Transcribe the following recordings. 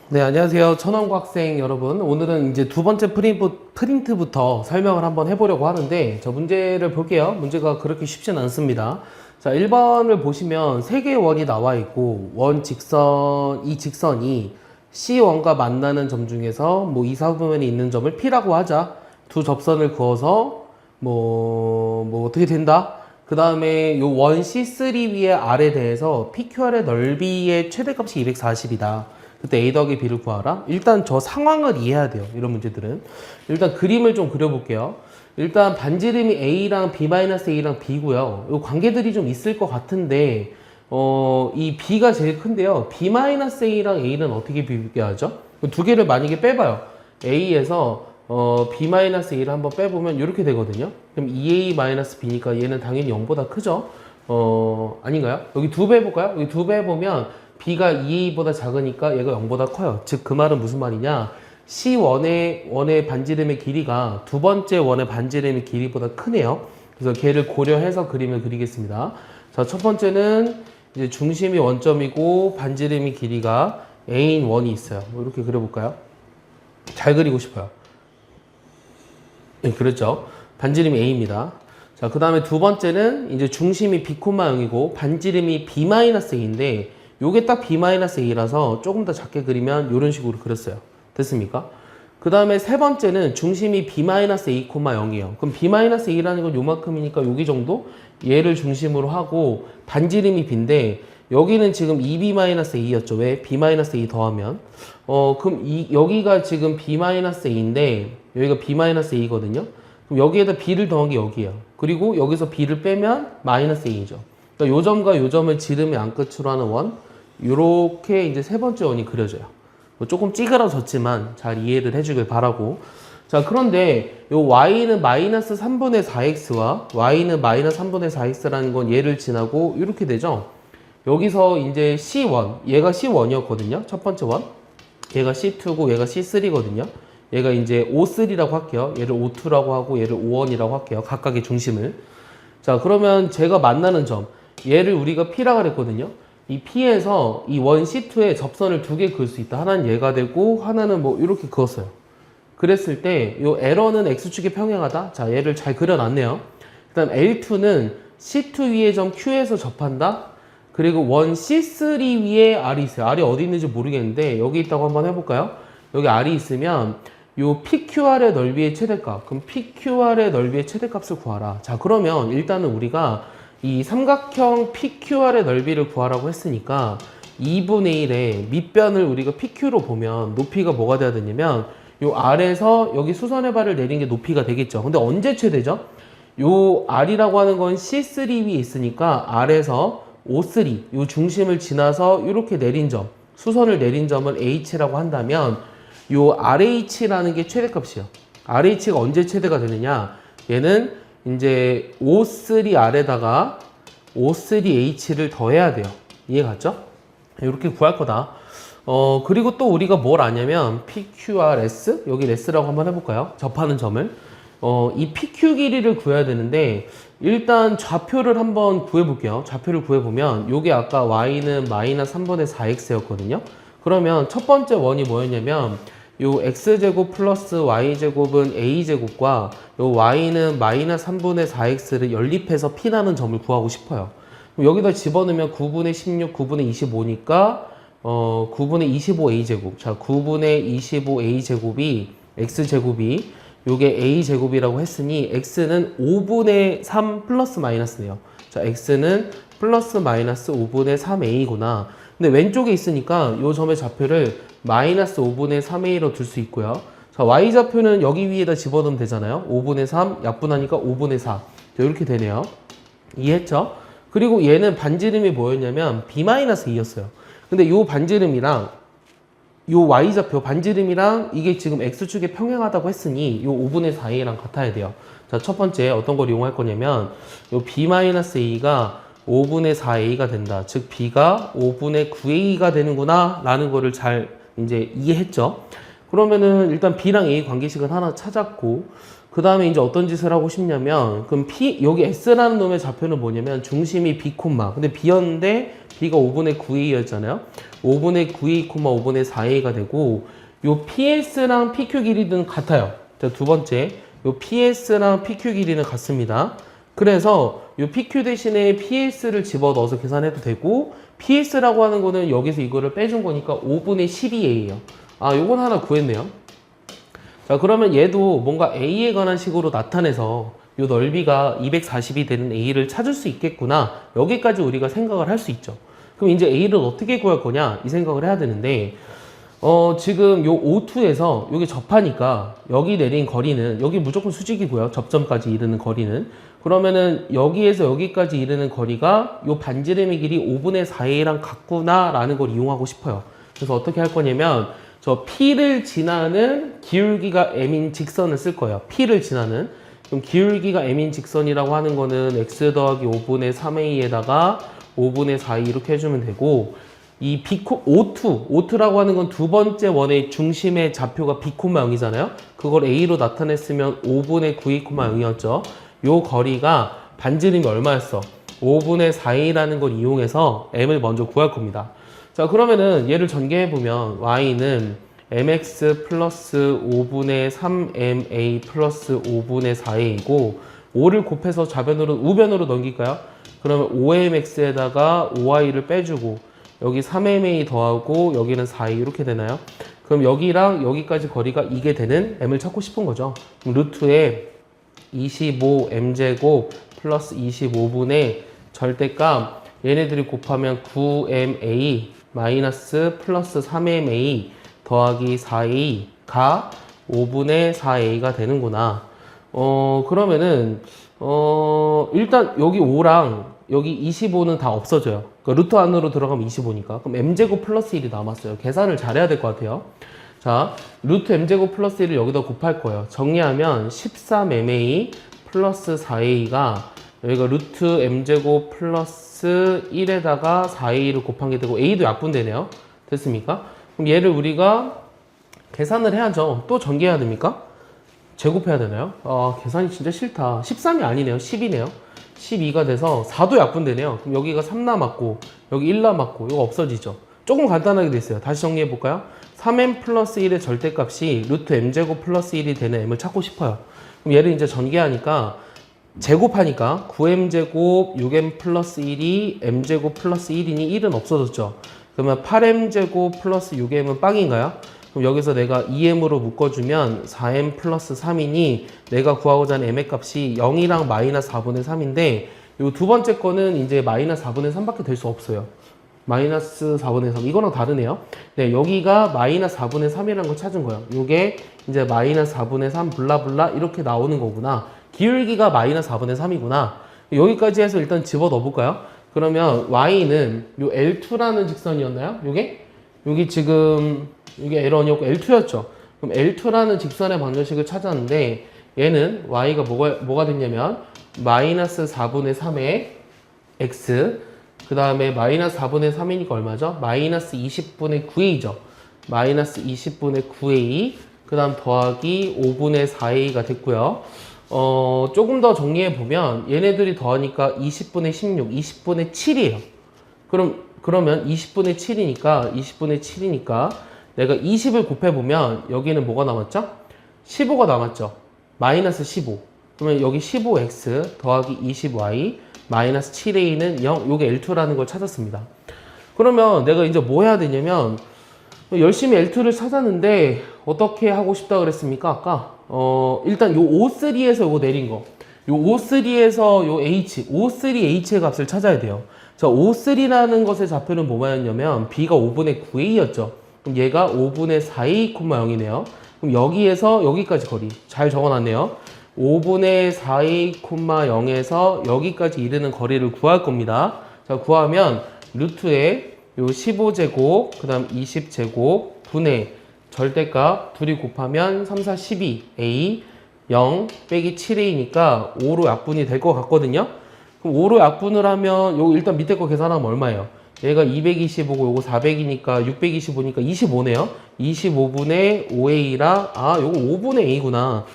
네, 안녕하세요. 천원과학생 여러분. 오늘은 이제 두 번째 프린트부터 설명을 한번 해보려고 하는데, 저 문제를 볼게요. 문제가 그렇게 쉽진 않습니다. 자, 1번을 보시면 세 개의 원이 나와 있고, 이 직선이 C1과 만나는 점 중에서 뭐 이사분면이 있는 점을 P라고 하자. 두 접선을 그어서 뭐 어떻게 된다? 그 다음에 요 원 C3 위에 R에 대해서 PQR의 넓이의 최대값이 240이다. 그때 A 더하기 B를 구하라. 일단 저 상황을 이해해야 돼요. 이런 문제들은. 일단 그림을 좀 그려볼게요. 일단 반지름이 A랑 B-A랑 B고요. 이 관계들이 좀 있을 것 같은데 이 B가 제일 큰데요. B-A랑 A는 어떻게 비교하죠? 두 개를 만약에 빼봐요. A에서 B-A를 한번 빼보면 이렇게 되거든요. 그럼 2A-B니까 얘는 당연히 0보다 크죠? 아닌가요? 여기 두 배 해볼까요? 여기 두 배 해보면 B가 2A보다 작으니까 얘가 0보다 커요. 즉 그 말은 무슨 말이냐? C1의 반지름의 길이가 두 번째 원의 반지름의 길이보다 크네요. 그래서 걔를 고려해서 그림을 그리겠습니다. 자, 첫 번째는 이제 중심이 원점이고 반지름의 길이가 A인 원이 있어요. 뭐 이렇게 그려볼까요? 잘 그리고 싶어요. 네, 그렇죠. 반지름이 A입니다. 자, 그 다음에 두 번째는 이제 중심이 B, 0이고 반지름이 B-A인데 요게 딱 B-A라서 조금 더 작게 그리면 이런 식으로 그렸어요. 됐습니까? 그 다음에 세 번째는 중심이 B-A, 0이에요. 그럼 B-A라는 건 요만큼이니까 여기 정도? 얘를 중심으로 하고 반지름이 B인데 여기는 지금 2B-A였죠. 왜? B-A 더하면. 그럼 여기가 지금 B-A인데 여기가 B-A거든요. 그럼 여기에다 B를 더한 게 여기예요. 그리고 여기서 B를 빼면 -A죠. 그러니까 요 점과 요 점을 지름의 안끝으로 하는 원, 요렇게 이제 세 번째 원이 그려져요. 조금 찌그러졌지만 잘 이해를 해주길 바라고. 자, 그런데 요 y는 -3분의 4x와 y는 -3분의 4x라는 건 얘를 지나고 이렇게 되죠. 여기서 이제 C1, 얘가 C1이었거든요. 첫 번째 원. 얘가 C2고 얘가 C3거든요. 얘가 이제 O3라고 할게요. 얘를 O2라고 하고 얘를 O1이라고 할게요. 각각의 중심을. 자, 그러면 제가 만나는 점, 얘를 우리가 P라고 그랬거든요. 이 P에서 이 원 C2에 접선을 두 개 그을 수 있다. 하나는 얘가 되고 하나는 뭐 이렇게 그었어요. 그랬을 때 이 에러는 X축에 평행하다. 자, 얘를 잘 그려놨네요. 그 다음 L2는 C2 위에 점 Q에서 접한다. 그리고 원 C3 위에 R이 있어요. R이 어디 있는지 모르겠는데 여기 있다고 한번 해볼까요? 여기 R이 있으면 요 PQR의 넓이의 최대값. 그럼 PQR의 넓이의 최대값을 구하라. 자, 그러면 일단은 우리가 이 삼각형 PQR의 넓이를 구하라고 했으니까 2분의 1의 밑변을 우리가 PQ로 보면 높이가 뭐가 돼야 되냐면 요 R에서 여기 수선의 발을 내린 게 높이가 되겠죠. 근데 언제 최대죠? 요 R이라고 하는 건 C3 위에 있으니까 R에서 O3, 요 중심을 지나서 이렇게 내린 점, 수선을 내린 점을 H라고 한다면 요 RH라는 게 최대값이에요. RH가 언제 최대가 되느냐? 얘는 이제 O3R에다가 O3H를 더해야 돼요. 이해 갔죠? 이렇게 구할 거다. 그리고 또 우리가 뭘 아냐면 PQRS, 여기 S라고 한번 해볼까요? 접하는 점을. 이 PQ 길이를 구해야 되는데 일단 좌표를 한번 구해볼게요. 좌표를 구해보면 요게 아까 Y는 -3분의 4X였거든요. 그러면 첫 번째 원이 뭐였냐면 요 X제곱 플러스 Y제곱은 A제곱과 요 Y는 -3분의 4X를 연립해서 P라는 점을 구하고 싶어요. 그럼 여기다 집어넣으면 9분의 16, 9분의 25니까 9분의 25A제곱. 자, 9분의 25A제곱이 X제곱이 요게 A제곱이라고 했으니 X는 5분의 3 플러스 마이너스네요. 자, X는 플러스 마이너스 5분의 3A구나. 근데 왼쪽에 있으니까 요 점의 좌표를 마이너스 5분의 3A로 둘 수 있고요. 자, Y좌표는 여기 위에다 집어넣으면 되잖아요. 5분의 3 약분하니까 5분의 4. 자, 이렇게 되네요. 이해했죠? 그리고 얘는 반지름이 뭐였냐면 B-2였어요. 근데 요 반지름이랑 요 Y좌표 반지름이랑 이게 지금 X축에 평행하다고 했으니 요 5분의 4A랑 같아야 돼요. 자, 첫 번째 어떤 걸 이용할 거냐면 요 B-A가 5분의 4A가 된다. 즉 B가 5분의 9A가 되는구나 라는 거를 잘 이제 이해했죠. 그러면은 일단 B랑 A 관계식은 하나 찾았고, 그 다음에 이제 어떤 짓을 하고 싶냐면, 그럼 여기 S라는 놈의 좌표는 뭐냐면, 중심이 B, 근데 B였는데, B가 5분의 9A였잖아요. 5분의 9A, 5분의 4A가 되고, 요 PS랑 PQ 길이는 같아요. 자, 두 번째, 요 PS랑 PQ 길이는 같습니다. 그래서 요 PQ 대신에 PS를 집어넣어서 계산해도 되고, PS라고 하는 거는 여기서 이거를 빼준 거니까 5분의 12A예요. 아, 요건 하나 구했네요. 자, 그러면 얘도 뭔가 A에 관한 식으로 나타내서 요 넓이가 240이 되는 A를 찾을 수 있겠구나. 여기까지 우리가 생각을 할 수 있죠. 그럼 이제 A를 어떻게 구할 거냐? 이 생각을 해야 되는데, 지금 요 O2에서 여기 접하니까 여기 내린 거리는, 여기 무조건 수직이고요. 접점까지 이르는 거리는. 그러면은 여기에서 여기까지 이르는 거리가 요 반지름의 길이 5분의 4A랑 같구나라는 걸 이용하고 싶어요. 그래서 어떻게 할 거냐면, 저 P를 지나는 기울기가 M인 직선을 쓸 거예요. P를 지나는. 그럼 기울기가 M인 직선이라고 하는 거는 X 더하기 5분의 3A에다가 5분의 4A 이렇게 해주면 되고, 이 O2라고 하는 건 두 번째 원의 중심의 좌표가 B, 0이잖아요. 그걸 A로 나타냈으면 5분의 9A, 0이었죠. 요 거리가 반지름이 얼마였어? 5분의 4A라는 걸 이용해서 M을 먼저 구할 겁니다. 자, 그러면은 얘를 전개해보면 Y는 mx 플러스 5분의 3ma 플러스 5분의 4a이고 5를 곱해서 우변으로 넘길까요? 그러면 5mx에다가 5y를 빼주고 여기 3ma 더하고 여기는 4a 이렇게 되나요? 그럼 여기랑 여기까지 거리가 이게 되는 m을 찾고 싶은 거죠. 그럼 루트에 25m제곱 플러스 25분의 절대값 얘네들이 곱하면 9ma 마이너스 플러스 3ma 더하기 4a가 5분의 4a가 되는구나. 그러면은 일단 여기 5랑 여기 25는 다 없어져요. 그러니까 루트 안으로 들어가면 25니까. 그럼 m제곱 플러스 1이 남았어요. 계산을 잘해야 될 것 같아요. 자, 루트 m제곱 플러스 1을 여기다 곱할 거예요. 정리하면 13ma 플러스 4a가 여기가 루트 m제곱 플러스 1에다가 4a를 곱한 게 되고 a도 약분되네요. 됐습니까? 그럼 얘를 우리가 계산을 해야죠. 또 전개해야 됩니까? 제곱해야 되나요? 계산이 진짜 싫다. 13이 아니네요. 10이네요. 12가 돼서 4도 약분되네요. 그럼 여기가 3 남았고 여기 1 남았고 이거 없어지죠. 조금 간단하게 됐어요. 다시 정리해 볼까요? 3m 플러스 1의 절대값이 루트 m제곱 플러스 1이 되는 m을 찾고 싶어요. 그럼 얘를 이제 전개하니까 제곱하니까 9m제곱 6m 플러스 1이 m제곱 플러스 1이니 1은 없어졌죠. 그러면 8m제곱 플러스 6m은 빵인가요? 그럼 여기서 내가 2m으로 묶어주면 4m 플러스 3이니 내가 구하고자 하는 m의 값이 0이랑 마이너스 4분의 3인데 이 두 번째 거는 이제 마이너스 4분의 3밖에 될 수 없어요. 마이너스 4분의 3 이거랑 다르네요. 네, 여기가 마이너스 4분의 3이라는 걸 찾은 거예요. 이게 이제 마이너스 4분의 3 블라블라 이렇게 나오는 거구나. 기울기가 마이너스 4분의 3이구나. 여기까지 해서 일단 집어넣어 볼까요? 그러면 y는 요 L2라는 직선이었나요? 여기 지금 이게 L1이었고 L2였죠. 그럼 L2라는 직선의 방정식을 찾았는데 얘는 y가 뭐가 됐냐면 마이너스 4분의 3의 x 그 다음에 마이너스 4분의 3이니까 얼마죠? 마이너스 20분의 9a죠. 마이너스 20분의 9a 그 다음 더하기 5분의 4a가 됐고요. 조금 더 정리해 보면 얘네들이 더하니까 20분의 16, 20분의 7이에요. 그러면 20분의 7이니까 내가 20을 곱해 보면 여기는 뭐가 남았죠? 15가 남았죠. 마이너스 15. 그러면 여기 15x 더하기 20y 마이너스 7a는 0. 요게 L2라는 걸 찾았습니다. 그러면 내가 이제 뭐 해야 되냐면 열심히 L2를 찾았는데 어떻게 하고 싶다 그랬습니까? 아까 일단 요 O3에서 요거 내린 거. 요 O3에서 요 H, O3H의 값을 찾아야 돼요. 자, O3라는 것의 좌표는 뭐였냐면 B가 5분의 9A였죠. 그럼 얘가 5분의 4A, 0이네요. 그럼 여기에서 여기까지 거리 잘 적어놨네요. 5분의 4A, 0에서 여기까지 이르는 거리를 구할 겁니다. 자, 구하면 루트에 요 15제곱, 그 다음 20제곱, 분의 절대값 둘이 곱하면 3, 4, 12, A, 0 빼기 7A니까 5로 약분이 될 것 같거든요. 그럼 5로 약분을 하면 요 일단 밑에 거 계산하면 얼마예요? 얘가 225고 요거 400이니까 625니까 25네요. 25분의 5a라 요거 5분의 a구나.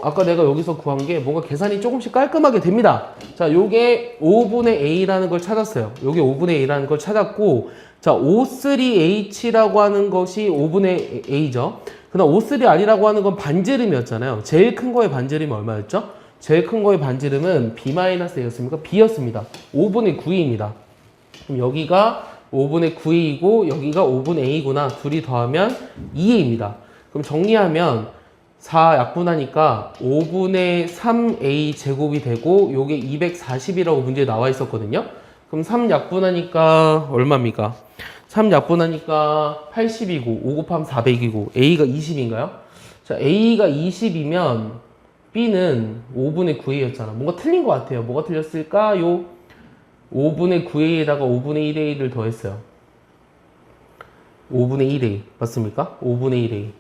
아까 내가 여기서 구한 게 뭔가 계산이 조금씩 깔끔하게 됩니다. 자, 요게 5분의 a라는 걸 찾았어요. 요게 5분의 a라는 걸 찾았고, 자, O3H라고 하는 것이 5분의 a죠. 그다음 O3R이라고 하는 건 반지름이었잖아요. 제일 큰 거의 반지름이 얼마였죠? 제일 큰 거의 반지름은 B-A였습니까? B였습니다. 5분의 9A입니다. 그럼 여기가 5분의 9A이고 여기가 5분의 A구나. 둘이 더하면 2A입니다. 그럼 정리하면 4 약분하니까 5분의 3A 제곱이 되고 요게 240이라고 문제에 나와 있었거든요. 그럼 3 약분하니까 얼마입니까? 3 약분하니까 80이고 5 곱하면 400이고 A가 20인가요? 자, A가 20이면 B는 5분의 9A였잖아. 뭔가 틀린 것 같아요. 뭐가 틀렸을까요? 5분의 9A에다가 5분의 1A를 더했어요. 5분의 1A 맞습니까? 5분의 1A.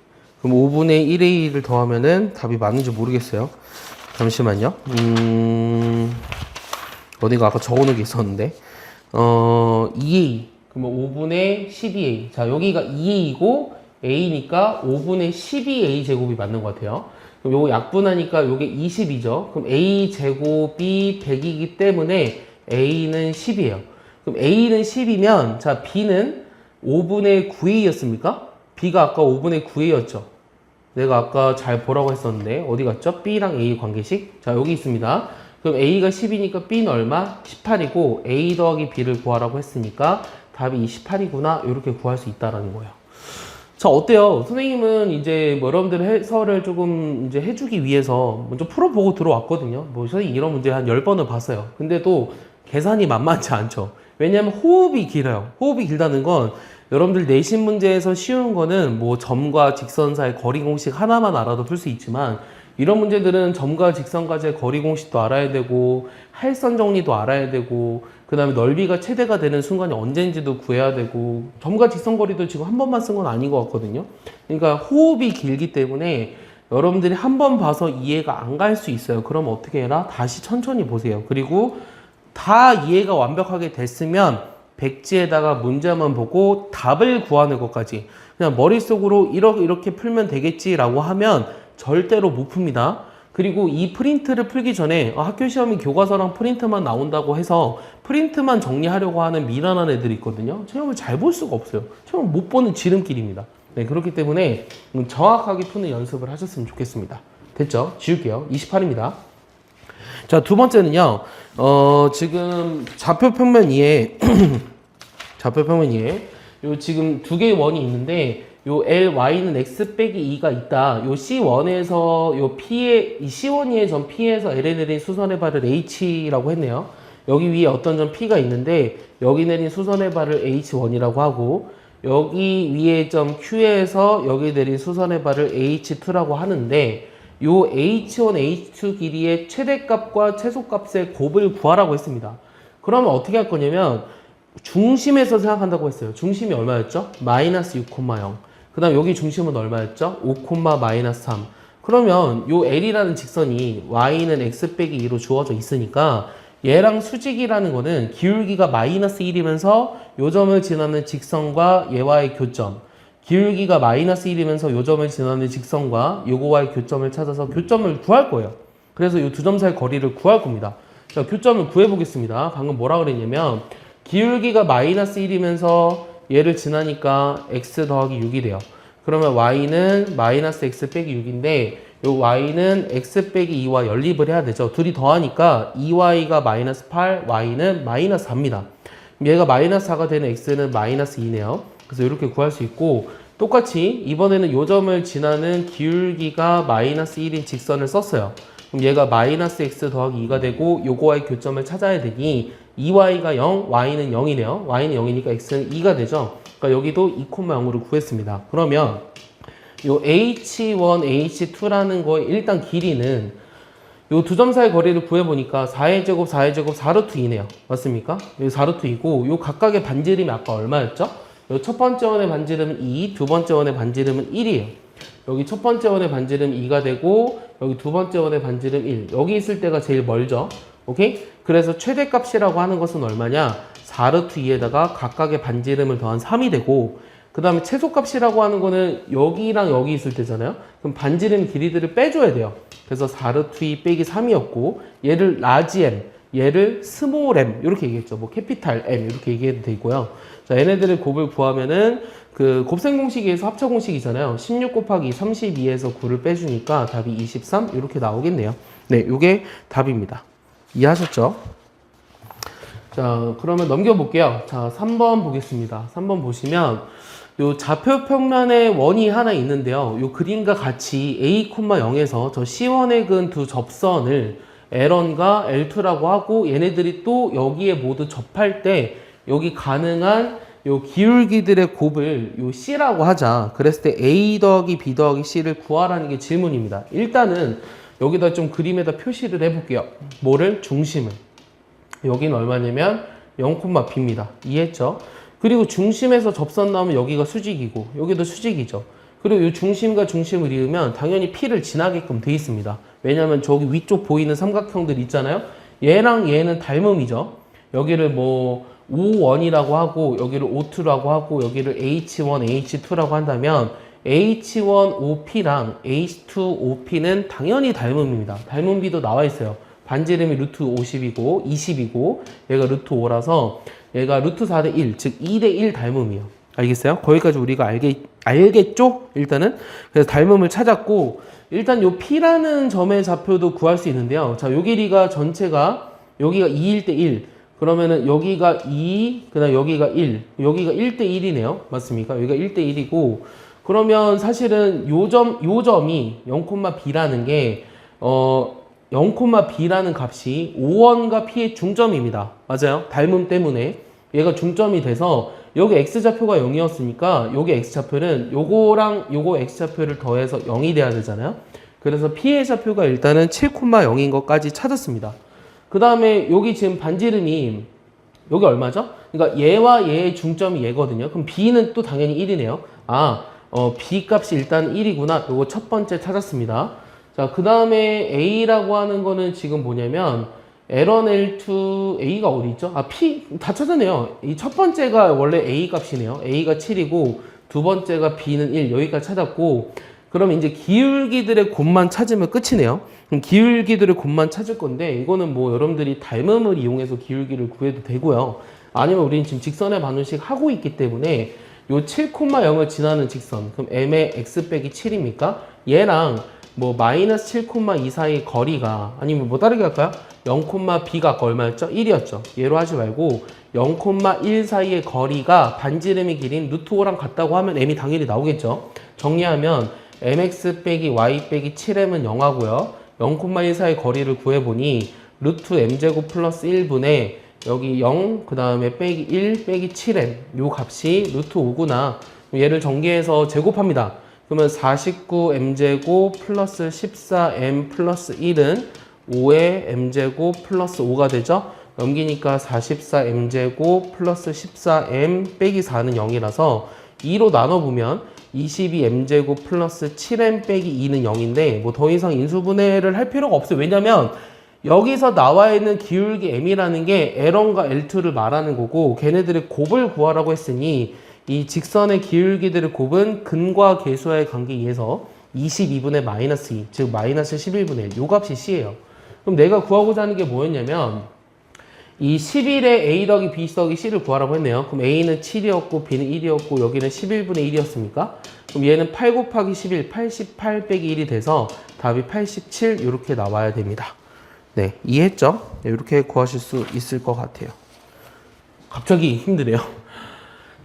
그럼 5분의 1A를 더하면은 답이 맞는지 모르겠어요. 잠시만요. 어디가 아까 적어놓은 게 있었는데 2A 그러면 5분의 12A. 자, 여기가 2A이고 A니까 5분의 12A 제곱이 맞는 것 같아요. 그럼 요거 약분하니까 요게 20이죠. 그럼 A 제곱이 100이기 때문에 A는 10이에요. 그럼 A는 10이면 자, B는 5분의 9A였습니까? B가 아까 5분의 9A였죠. 내가 아까 잘 보라고 했었는데 어디 갔죠? B랑 A 관계식. 자, 여기 있습니다. 그럼 A가 10이니까 B는 얼마? 18이고 A 더하기 B를 구하라고 했으니까 답이 28이구나. 이렇게 구할 수 있다라는 거예요. 자, 어때요? 선생님은 이제 뭐 여러분들 해설을 조금 이제 해주기 위해서 먼저 풀어보고 들어왔거든요. 뭐 선생님 이런 문제 한 10번을 봤어요. 근데도 계산이 만만치 않죠. 왜냐면 호흡이 길어요. 호흡이 길다는 건 여러분들 내신 문제에서 쉬운 거는 뭐 점과 직선 사이 거리 공식 하나만 알아도 풀 수 있지만 이런 문제들은 점과 직선과의 거리 공식도 알아야 되고 할선 정리도 알아야 되고 그 다음에 넓이가 최대가 되는 순간이 언제인지도 구해야 되고 점과 직선 거리도 지금 한 번만 쓴 건 아닌 것 같거든요. 그러니까 호흡이 길기 때문에 여러분들이 한 번 봐서 이해가 안 갈 수 있어요. 그럼 어떻게 해라? 다시 천천히 보세요. 그리고 다 이해가 완벽하게 됐으면 백지에다가 문제만 보고 답을 구하는 것까지 그냥 머릿속으로 이렇게 풀면 되겠지라고 하면 절대로 못 풉니다. 그리고 이 프린트를 풀기 전에 학교 시험이 교과서랑 프린트만 나온다고 해서 프린트만 정리하려고 하는 미련한 애들이 있거든요. 시험을 잘 볼 수가 없어요. 시험을 못 보는 지름길입니다. 네, 그렇기 때문에 정확하게 푸는 연습을 하셨으면 좋겠습니다. 됐죠? 지울게요. 28입니다. 자, 두 번째는요. 지금 좌표 평면 이해 요 지금 두 개의 원이 있는데 요 LY는 X 빼기 2가 있다. 요 C1에서 요 P의, 이 C1의 점 P에서 L에 내린 수선의 발을 H라고 했네요. 여기 위에 어떤 점 P가 있는데 여기 내린 수선의 발을 H1이라고 하고 여기 위에 점 Q에서 여기 내린 수선의 발을 H2라고 하는데 요 H1, H2 길이의 최대값과 최소값의 곱을 구하라고 했습니다. 그러면 어떻게 할 거냐면 중심에서 생각한다고 했어요. 중심이 얼마였죠? 마이너스 6,0. 그 다음 여기 중심은 얼마였죠? 5, 마이너스 3. 그러면 요 L이라는 직선이 Y는 X 빼기 2로 주어져 있으니까 얘랑 수직이라는 거는 기울기가 마이너스 1이면서 요 점을 지나는 직선과 얘와의 교점. 기울기가 마이너스 1이면서 요 점을 지나는 직선과 요거와의 교점을 찾아서 교점을 구할 거예요. 그래서 요 두 점 사이 거리를 구할 겁니다. 자, 교점을 구해보겠습니다. 방금 뭐라 그랬냐면 기울기가 마이너스 1이면서 얘를 지나니까 x 더하기 6이 돼요. 그러면 y는 마이너스 x 빼기 6인데 요 y는 x 빼기 2와 연립을 해야 되죠. 둘이 더하니까 2y가 마이너스 8, y는 마이너스 4입니다. 얘가 마이너스 4가 되는 x는 마이너스 2네요. 그래서 이렇게 구할 수 있고 똑같이 이번에는 요 점을 지나는 기울기가 마이너스 1인 직선을 썼어요. 그럼 얘가 마이너스 x 더하기 2가 되고 요거와의 교점을 찾아야 되니 2y가 0, y는 0이네요. y는 0이니까 x는 2가 되죠. 그러니까 여기도 2,0을 구했습니다. 그러면 요 h1, h2라는 거의 일단 길이는 요 두 점 사이 거리를 구해보니까 4의 제곱, 4의 제곱, 4루트 2네요. 맞습니까? 요 4루트 2고 요 각각의 반지름이 아까 얼마였죠? 요 첫 번째 원의 반지름은 2, 두 번째 원의 반지름은 1이에요. 여기 첫 번째 원의 반지름 2가 되고 여기 두 번째 원의 반지름 1. 여기 있을 때가 제일 멀죠. 오케이? 그래서 최대값이라고 하는 것은 얼마냐? 4루트 2에다가 각각의 반지름을 더한 3이 되고, 그 다음에 최소값이라고 하는 거는 여기랑 여기 있을 때잖아요. 그럼 반지름 길이들을 빼줘야 돼요. 그래서 4루트 2 빼기 3이었고, 얘를 라지 M, 얘를 스몰 m 이렇게 얘기했죠. 뭐 캐피탈 M 이렇게 얘기해도 되고요. 자, 얘네들의 곱을 구하면은 그 곱셈 공식에서 합차 공식이잖아요. 16 곱하기 32에서 9를 빼주니까 답이 23 이렇게 나오겠네요. 네, 요게 답입니다. 이해하셨죠? 자, 그러면 넘겨볼게요. 자, 3번 보겠습니다. 3번 보시면 요 좌표 평면에 원이 하나 있는데요. 요 그림과 같이 a, 0에서 저 C1에 근 두 접선을 L1과 L2라고 하고 얘네들이 또 여기에 모두 접할 때 여기 가능한 요 기울기들의 곱을 요 C라고 하자. 그랬을 때 A 더하기 B 더하기 C를 구하라는 게 질문입니다. 일단은 여기다 좀 그림에다 표시를 해볼게요. 뭐를? 중심을. 여기는 얼마냐면 0,B입니다. 이해했죠? 그리고 중심에서 접선 나오면 여기가 수직이고 여기도 수직이죠. 그리고 이 중심과 중심을 이으면 당연히 P를 지나게끔 돼 있습니다. 왜냐면 저기 위쪽 보이는 삼각형들 있잖아요. 얘랑 얘는 닮음이죠. 여기를 뭐 O1이라고 하고 여기를 O2라고 하고 여기를 H1, H2라고 한다면 H1OP랑 H2OP는 당연히 닮음입니다. 닮음비도 나와 있어요. 반지름이 루트 50이고 20이고 얘가 루트 5라서 얘가 루트 4대 1, 즉 2대 1 닮음이에요. 알겠어요? 거기까지 우리가 알겠죠? 일단은. 그래서 닮음을 찾았고, 일단 요 P라는 점의 좌표도 구할 수 있는데요. 자, 요 길이가 전체가, 여기가 2일 대 1. 그러면은 여기가 2, 그 다음 여기가 1. 여기가 1대 1이네요. 맞습니까? 여기가 1대 1이고, 그러면 사실은 요 점이 0,B라는 게, 0,B라는 값이 5원과 P의 중점입니다. 맞아요? 닮음 때문에. 얘가 중점이 돼서 여기 X좌표가 0이었으니까 여기 X좌표는 요거랑 요거 X좌표를 더해서 0이 돼야 되잖아요. 그래서 P의 좌표가 일단은 7,0인 것까지 찾았습니다. 그 다음에 여기 지금 반지름이 여기 얼마죠? 그러니까 얘와 얘의 중점이 얘거든요. 그럼 B는 또 당연히 1이네요. B 값이 일단 1이구나. 요거 첫 번째 찾았습니다. 자, 그 다음에 A라고 하는 거는 지금 뭐냐면 L1, L2, A가 어디 있죠? P 다 찾았네요. 이 첫 번째가 원래 A 값이네요. A가 7이고 두 번째가 B는 1. 여기까지 찾았고 그러면 이제 기울기들의 곱만 찾으면 끝이네요. 그럼 기울기들의 곱만 찾을 건데 이거는 뭐 여러분들이 닮음을 이용해서 기울기를 구해도 되고요. 아니면 우리는 지금 직선의 반원식 하고 있기 때문에 요 7,0을 지나는 직선 그럼 M의 X 빼기 7입니까? 얘랑 뭐 마이너스 7,2 사이 거리가 아니면 뭐 다르게 할까요? 0,B가 아까 얼마였죠? 1이었죠. 얘로 하지 말고 0,1 사이의 거리가 반지름의 길이인 루트 5랑 같다고 하면 M이 당연히 나오겠죠. 정리하면 MX 빼기 Y 빼기 7M은 0하고요. 0,1 사이의 거리를 구해보니 루트 M제곱 플러스 1분의 여기 0, 그 다음에 빼기 1 빼기 7M 요 값이 루트 5구나. 얘를 전개해서 제곱합니다. 그러면 49m제곱 플러스 14m 플러스 1은 5의 m제곱 플러스 5가 되죠. 넘기니까 44m제곱 플러스 14m 빼기 4는 0이라서 2로 나눠보면 22m제곱 플러스 7m 빼기 2는 0인데 뭐 더 이상 인수분해를 할 필요가 없어요. 왜냐면 여기서 나와 있는 기울기 m이라는 게 L1과 L2를 말하는 거고 걔네들의 곱을 구하라고 했으니 이 직선의 기울기들의 곱은 근과 계수와의 관계에 의해서 22분의 마이너스 2, 즉 마이너스 11분의 1, 요 값이 C예요. 그럼 내가 구하고자 하는 게 뭐였냐면 이 11에 A 더하기 B 더하기 C를 구하라고 했네요. 그럼 A는 7이었고 B는 1이었고 여기는 11분의 1이었습니까? 그럼 얘는 8 곱하기 11, 88 빼기 1이 돼서 답이 87 이렇게 나와야 됩니다. 네, 이해했죠? 네, 이렇게 구하실 수 있을 것 같아요. 갑자기 힘드네요.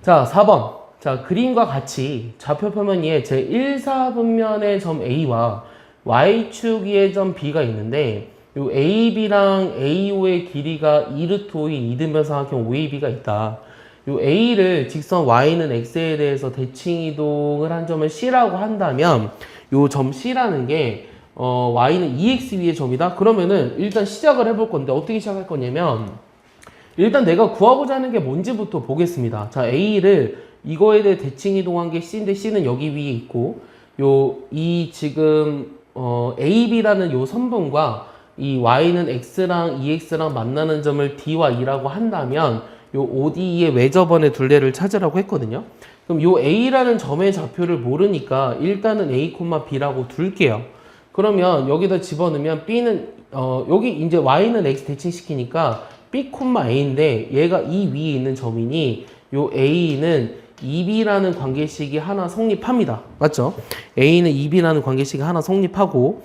자, 4번. 자, 그림과 같이 좌표 표면 위에 제1사분면의 점 A와 Y축 위의 점 B가 있는데 요 AB랑 AO의 길이가 2루트 5인 이등변 삼각형 OAB가 있다. 요 A를 직선 Y는 X에 대해서 대칭 이동을 한 점을 C라고 한다면 요 점 C라는 게 Y는 2X 위의 점이다. 그러면은 일단 시작을 해볼 건데 어떻게 시작할 거냐면 일단 내가 구하고자 하는 게 뭔지부터 보겠습니다. 자, A를 이거에 대해 대칭 이동한 게 C인데 C는 여기 위에 있고 이 지금 AB라는 요 선분과 이 y는 x랑 2x랑 만나는 점을 d와 2라고 한다면 요 ODE의 외접원의 둘레를 찾으라고 했거든요. 그럼 요 a라는 점의 좌표를 모르니까 일단은 a, b라고 둘게요. 그러면 여기다 집어넣으면 b는 여기 이제 y는 x 대칭시키니까 b, a인데 얘가 이 위에 있는 점이니 요 a는 2b라는 관계식이 하나 성립합니다. 맞죠? a는 2b라는 관계식이 하나 성립하고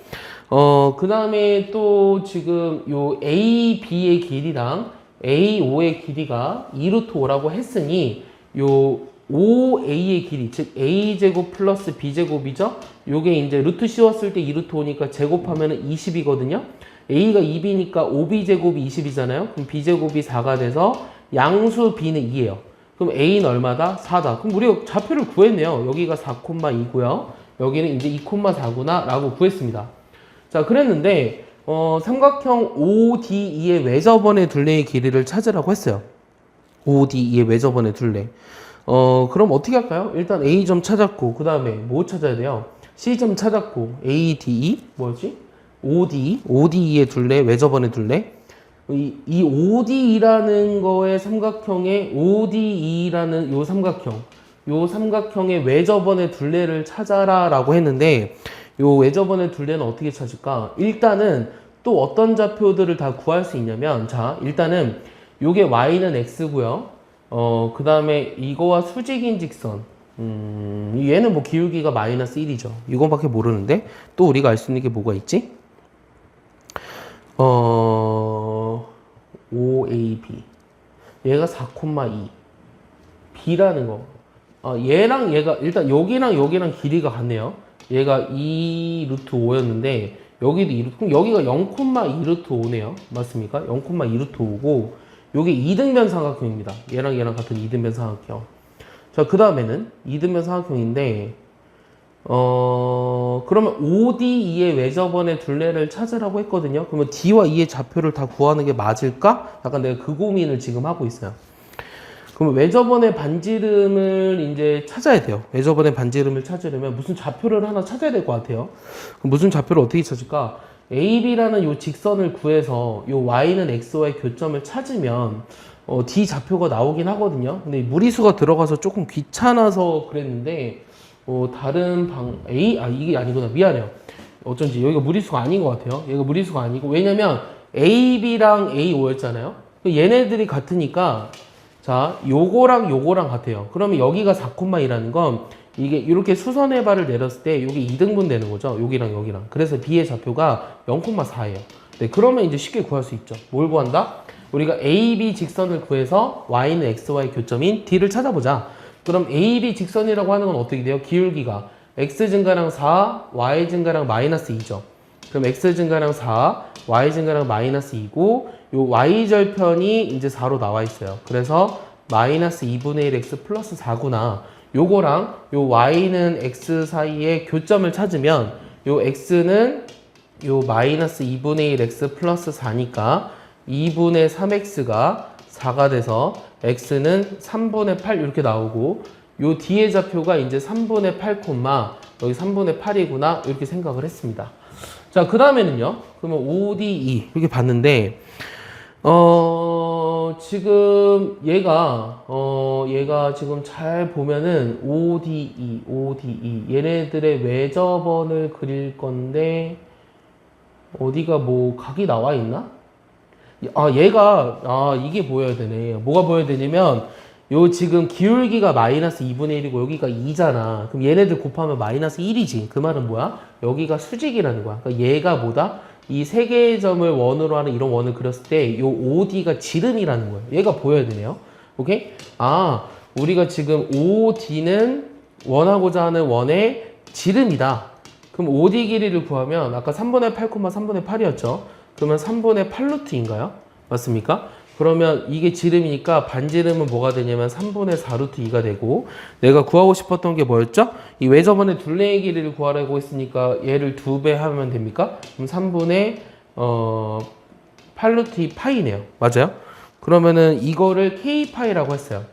그 다음에 또 지금 요 a, b의 길이랑 a, o의 길이가 2루트 5라고 했으니 요 5a의 길이 즉 a제곱 플러스 b제곱이죠. 요게 이제 루트 씌웠을 때 2루트 5니까 제곱하면 20이거든요. a가 2b니까 5b제곱이 20이잖아요. 그럼 b제곱이 4가 돼서 양수 b는 2예요. 그럼 a는 얼마다? 4다. 그럼 우리가 좌표를 구했네요. 여기가 4,2고요. 여기는 이제 2,4구나 라고 구했습니다. 자, 그랬는데 삼각형 ODE의 외접원의 둘레의 길이를 찾으라고 했어요. ODE의 외접원의 둘레. 그럼 어떻게 할까요? 일단 A점 찾았고 그 다음에 뭐 찾아야 돼요? C점 찾았고 ADE 뭐지? ODE의 둘레, 외접원의 둘레. 이 ODE라는 거의 삼각형의 ODE라는 요 삼각형의 외접원의 둘레를 찾아라 라고 했는데 요 외접원의 둘레는 어떻게 찾을까? 일단은 또 어떤 좌표들을 다 구할 수 있냐면 자 일단은 요게 y는 x고요. 그 다음에 이거와 수직인 직선 얘는 뭐 기울기가 마이너스 1이죠. 이거밖에 모르는데 또 우리가 알 수 있는 게 뭐가 있지? OAB 얘가 4,2 B라는 거 얘랑 얘가 일단 여기랑 길이가 같네요. 얘가 2루트 5였는데 여기도 2루트 그럼 여기가 0,2루트 5네요. 맞습니까? 0,2루트 5고 요게 이등변 삼각형입니다. 얘랑 같은 이등변 삼각형. 자, 그 다음에는 이등변 삼각형인데 그러면 ODE의 외접원의 둘레를 찾으라고 했거든요. 그러면 D와 E의 좌표를 다 구하는 게 맞을까? 약간 내가 그 고민을 지금 하고 있어요. 그러면 외접원의 반지름을 이제 찾아야 돼요. 외접원의 반지름을 찾으려면 무슨 좌표를 하나 찾아야 될 것 같아요. 그럼 무슨 좌표를 어떻게 찾을까? AB라는 요 직선을 구해서 요 Y는 X와의 교점을 찾으면 D 좌표가 나오긴 하거든요. 근데 무리수가 들어가서 조금 귀찮아서 그랬는데 다른 이게 아니구나. 미안해요. 어쩐지 여기가 무리수가 아닌 것 같아요. 얘가 무리수가 아니고 왜냐면 AB랑 A5였잖아요. 얘네들이 같으니까 자 요거랑 같아요. 그러면 여기가 4,2라는 건 이게 이렇게 수선의 발을 내렸을 때 이게 2등분 되는 거죠. 여기랑. 그래서 B의 좌표가 0,4예요. 네, 그러면 이제 쉽게 구할 수 있죠. 뭘 구한다? 우리가 AB 직선을 구해서 Y는 X와의 교점인 D를 찾아보자. 그럼 AB 직선이라고 하는 건 어떻게 돼요? 기울기가 X 증가랑 4, Y 증가랑 마이너스 2죠. 그럼 X 증가랑 4, Y 증가랑 마이너스 2고 요 Y 절편이 이제 4로 나와 있어요. 그래서 마이너스 2분의 1 X 플러스 4구나. 요거랑 요 Y는 X 사이에 교점을 찾으면 요 X는 요 마이너스 2분의 1 X 플러스 4니까 2분의 3X가 4가 돼서 X는 3분의 8 이렇게 나오고 요 D의 좌표가 이제 3분의 8, 여기 3분의 8이구나 이렇게 생각을 했습니다. 자, 그 다음에는요. 그러면 ODE 이렇게 봤는데 지금 얘가 지금 잘 보면은 ODE 얘네들의 외접원을 그릴 건데 어디가 뭐 각이 나와 있나? 이게 보여야 되네. 뭐가 보여야 되냐면 요 지금 기울기가 마이너스 2분의 1이고 여기가 2잖아. 그럼 얘네들 곱하면 마이너스 1이지. 그 말은 뭐야? 여기가 수직이라는 거야. 그러니까 얘가 뭐다? 이 세 개의 점을 원으로 하는 이런 원을 그렸을 때 요 OD가 지름이라는 거예요. 얘가 보여야 되네요. 오케이? 우리가 지금 OD는 원하고자 하는 원의 지름이다. 그럼 OD 길이를 구하면 아까 3분의 8, 3분의 8이었죠. 그러면 3분의 8루트인가요? 맞습니까? 그러면 이게 지름이니까 반지름은 뭐가 되냐면 3분의 4루트 2가 되고 내가 구하고 싶었던 게 뭐였죠? 이 외접원의 둘레의 길이를 구하라고 했으니까 얘를 2배 하면 됩니까? 그럼 3분의 8루트 2 파이네요. 맞아요? 그러면은 이거를 K파이라고 했어요.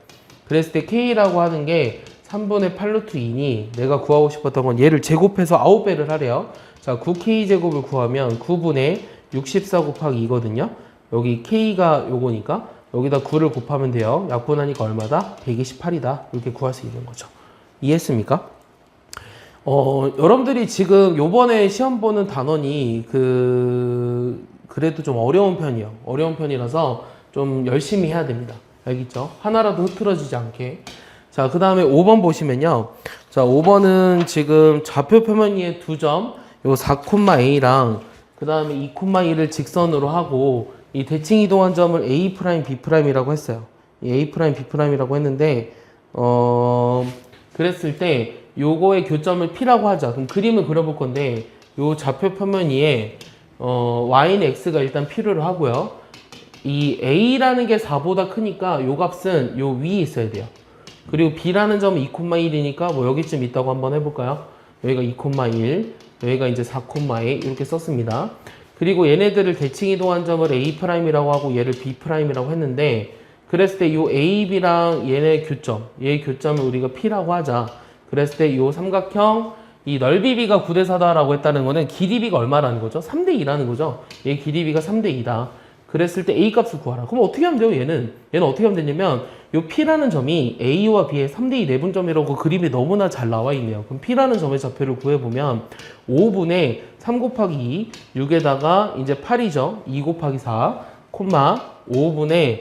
그랬을 때 K라고 하는 게 3분의 8루트 2니 내가 구하고 싶었던 건 얘를 제곱해서 9배를 하래요. 자, 9K제곱을 구하면 9분의 64 곱하기 2거든요. 여기 K가 요거니까 여기다 9를 곱하면 돼요. 약분하니까 얼마다? 128이다. 이렇게 구할 수 있는 거죠. 이해했습니까? 여러분들이 지금 요번에 시험 보는 단원이 그래도 좀 어려운 편이에요. 어려운 편이라서 좀 열심히 해야 됩니다. 알겠죠? 하나라도 흐트러지지 않게. 자, 그 다음에 5번 보시면요. 자, 5번은 지금 좌표 표면위에 2점, 요 4,A랑 그 다음에 2,2를 직선으로 하고 이 대칭 이동한 점을 A', B'이라고 했어요. 이 A', B'이라고 했는데, 그랬을 때 요거의 교점을 P라고 하자. 그럼 그림을 그려볼 건데, 요 좌표 표면 위에 Y는 X가 일단 필요로 하고요. 이 A라는 게 4보다 크니까 요 값은 요 위에 있어야 돼요. 그리고 B라는 점은 2,1이니까 뭐 여기쯤 있다고 한번 해볼까요? 여기가 2,1, 여기가 이제 4,A 이렇게 썼습니다. 그리고 얘네들을 대칭 이동한 점을 A'이라고 하고 얘를 B'이라고 했는데, 그랬을 때 요 A, B랑 얘네 교점, 얘의 교점을 우리가 P라고 하자. 그랬을 때 요 삼각형 이 넓이 B가 9대 4다라고 했다는 거는 길이 B가 얼마라는 거죠? 3대 2라는 거죠. 얘 길이 B가 3대 2다. 그랬을 때 A 값을 구하라. 그럼 어떻게 하면 돼요? 얘는 어떻게 하면 되냐면 요 P라는 점이 A와 B의 3대 2 내분점이라고 그림이 너무나 잘 나와 있네요. 그럼 P라는 점의 좌표를 구해보면 5분의 3 곱하기 2, 6에다가 이제 8이죠. 2 곱하기 4, 콤마 5분의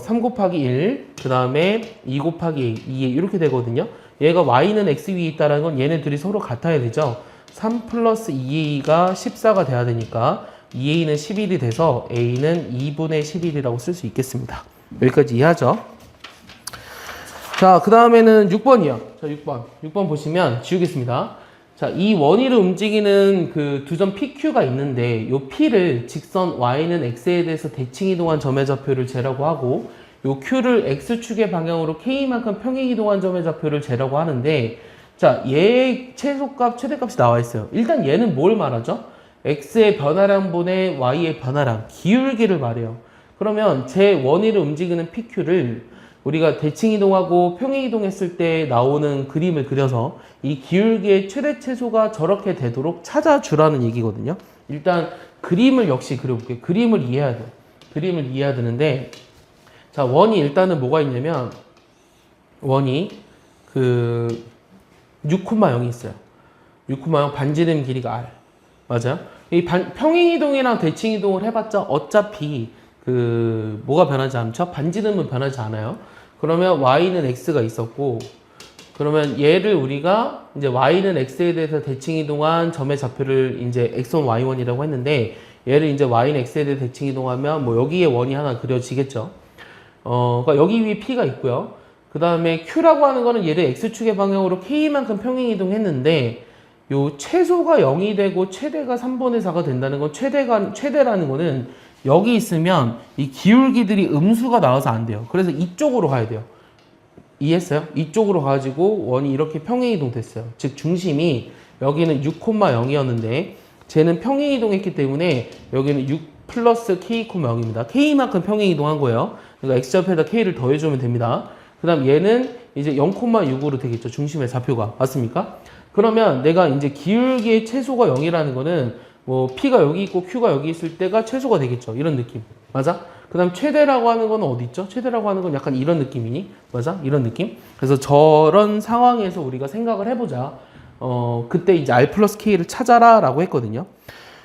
3 곱하기 1, 그 다음에 2 곱하기 2 이렇게 되거든요. 얘가 Y는 X 위에 있다는 건 얘네들이 서로 같아야 되죠. 3 플러스 2A가 14가 돼야 되니까 2A는 11이 돼서 A는 2분의 11이라고 쓸 수 있겠습니다. 여기까지 이해하죠? 자, 그 다음에는 6번이요. 자, 6번 보시면 지우겠습니다. 자, 이 원위를 움직이는 그 두 점 PQ가 있는데 요 P를 직선 Y는 X에 대해서 대칭 이동한 점의 좌표를 재라고 하고 요 Q를 X축의 방향으로 K만큼 평행 이동한 점의 좌표를 재라고 하는데, 자, 얘의 최소값, 최대값이 나와 있어요. 일단 얘는 뭘 말하죠? X의 변화량분의 Y의 변화량, 기울기를 말해요. 그러면 제 원위를 움직이는 PQ를 우리가 대칭 이동하고 평행 이동했을 때 나오는 그림을 그려서 이 기울기의 최대 최소가 저렇게 되도록 찾아주라는 얘기거든요. 일단 그림을 역시 그려볼게요. 그림을 이해해야 돼요. 그림을 이해해야 되는데, 자, 원이 일단은 뭐가 있냐면 원이 6,0이 있어요. 6,0 반지름 길이가 R. 맞아요? 이 평행 이동이랑 대칭 이동을 해봤자 어차피 뭐가 변하지 않죠? 반지름은 변하지 않아요. 그러면 Y는 X가 있었고, 그러면 얘를 우리가 이제 Y는 X에 대해서 대칭 이동한 점의 좌표를 이제 X1, Y1이라고 했는데, 얘를 이제 Y는 X에 대해서 대칭 이동하면 뭐 여기에 원이 하나 그려지겠죠. 그러니까 여기 위에 P가 있고요. 그 다음에 Q라고 하는 거는 얘를 X축의 방향으로 K만큼 평행 이동했는데, 요 최소가 0이 되고 최대가 3분의 4가 된다는 건 최대라는 거는 여기 있으면 이 기울기들이 음수가 나와서 안 돼요. 그래서 이쪽으로 가야 돼요. 이해했어요? 이쪽으로 가지고 원이 이렇게 평행 이동됐어요. 즉 중심이 여기는 6,0이었는데 쟤는 평행 이동했기 때문에 여기는 6 플러스 K, 0입니다. K만큼 평행 이동한 거예요. 그러니까 X좌표에다 K를 더해주면 됩니다. 그 다음 얘는 이제 0,6으로 되겠죠. 중심의 좌표가. 맞습니까? 그러면 내가 이제 기울기의 최소가 0이라는 거는 뭐 P가 여기 있고 Q가 여기 있을 때가 최소가 되겠죠. 이런 느낌. 맞아? 그 다음 최대라고 하는 건 어디 있죠? 최대라고 하는 건 약간 이런 느낌이니? 맞아? 이런 느낌? 그래서 저런 상황에서 우리가 생각을 해보자. 그때 이제 R 플러스 K를 찾아라 라고 했거든요.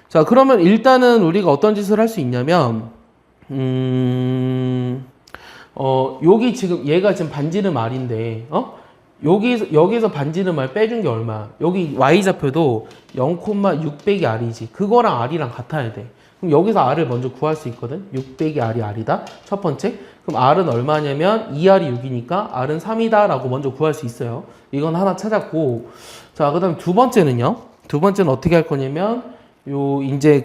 자, 그러면 일단은 우리가 어떤 짓을 할 수 있냐면, 여기 지금 얘가 지금 반지름 R인데, 여기서 반지름 R 빼준 게 얼마야? 여기 Y좌표도 0,6 빼기 R이지. 그거랑 R이랑 같아야 돼. 그럼 여기서 R을 먼저 구할 수 있거든? 6 빼기 R이 R이다. 첫 번째. 그럼 R은 얼마냐면 2R이 6이니까 R은 3이다 라고 먼저 구할 수 있어요. 이건 하나 찾았고. 자, 그 다음 두 번째는요. 두 번째는 어떻게 할 거냐면, 이제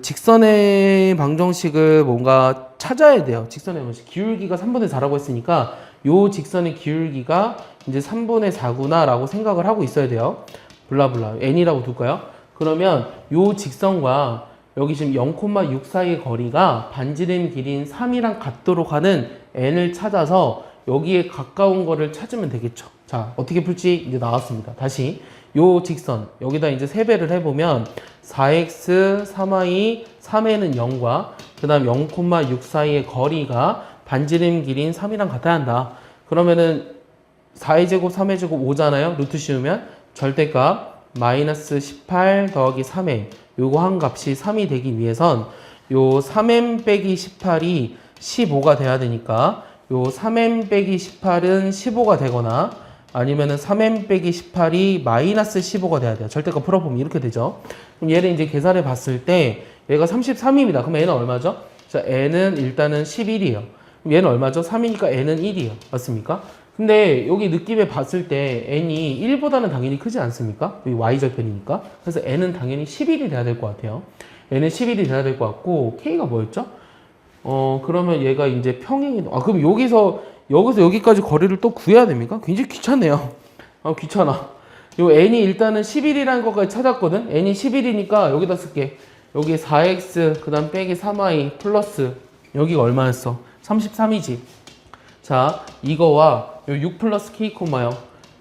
직선의 방정식을 뭔가 찾아야 돼요. 직선의 방정식. 기울기가 3분의 4라고 했으니까, 요 직선의 기울기가 이제 3분의 4구나 라고 생각을 하고 있어야 돼요. 블라블라. n이라고 둘까요? 그러면 요 직선과 여기 지금 0,6 사이의 거리가 반지름 길이인 3이랑 같도록 하는 n을 찾아서 여기에 가까운 거를 찾으면 되겠죠. 자, 어떻게 풀지 이제 나왔습니다. 다시 요 직선 여기다 이제 세배를 해보면 4x 3y 3에는 0과 그 다음 0,6 사이의 거리가 반지름 길이인 3이랑 같아야 한다. 그러면은 4의 제곱 3의 제곱 5잖아요. 루트 씌우면 절대값 마이너스 18 더하기 3m 요거 한 값이 3이 되기 위해선 요 3m 빼기 18이 15가 돼야 되니까 요 3m 빼기 18은 15가 되거나 아니면은 3m 빼기 18이 마이너스 15가 돼야 돼요. 절대값 풀어보면 이렇게 되죠. 그럼 얘를 이제 계산해 봤을 때 얘가 33입니다. 그럼 얘는 얼마죠? 자, n은 일단은 11이에요. 그럼 얘는 얼마죠? 3이니까 n은 1이에요. 맞습니까? 근데 여기 느낌에 봤을 때 n이 1보다는 당연히 크지 않습니까? 여기 y절편이니까. 그래서 n은 당연히 11이 돼야 될 것 같아요. n은 11이 돼야 될 것 같고 k가 뭐였죠? 그러면 얘가 이제 평행이 그럼 여기서 여기까지 거리를 또 구해야 됩니까? 굉장히 귀찮네요. 귀찮아. 요 n이 일단은 11이라는 것까지 찾았거든. n이 11이니까 여기다 쓸게. 여기 4x 그다음 빼기 3y 플러스 여기가 얼마였어? 33이지. 자, 이거와 요 6 플러스 k,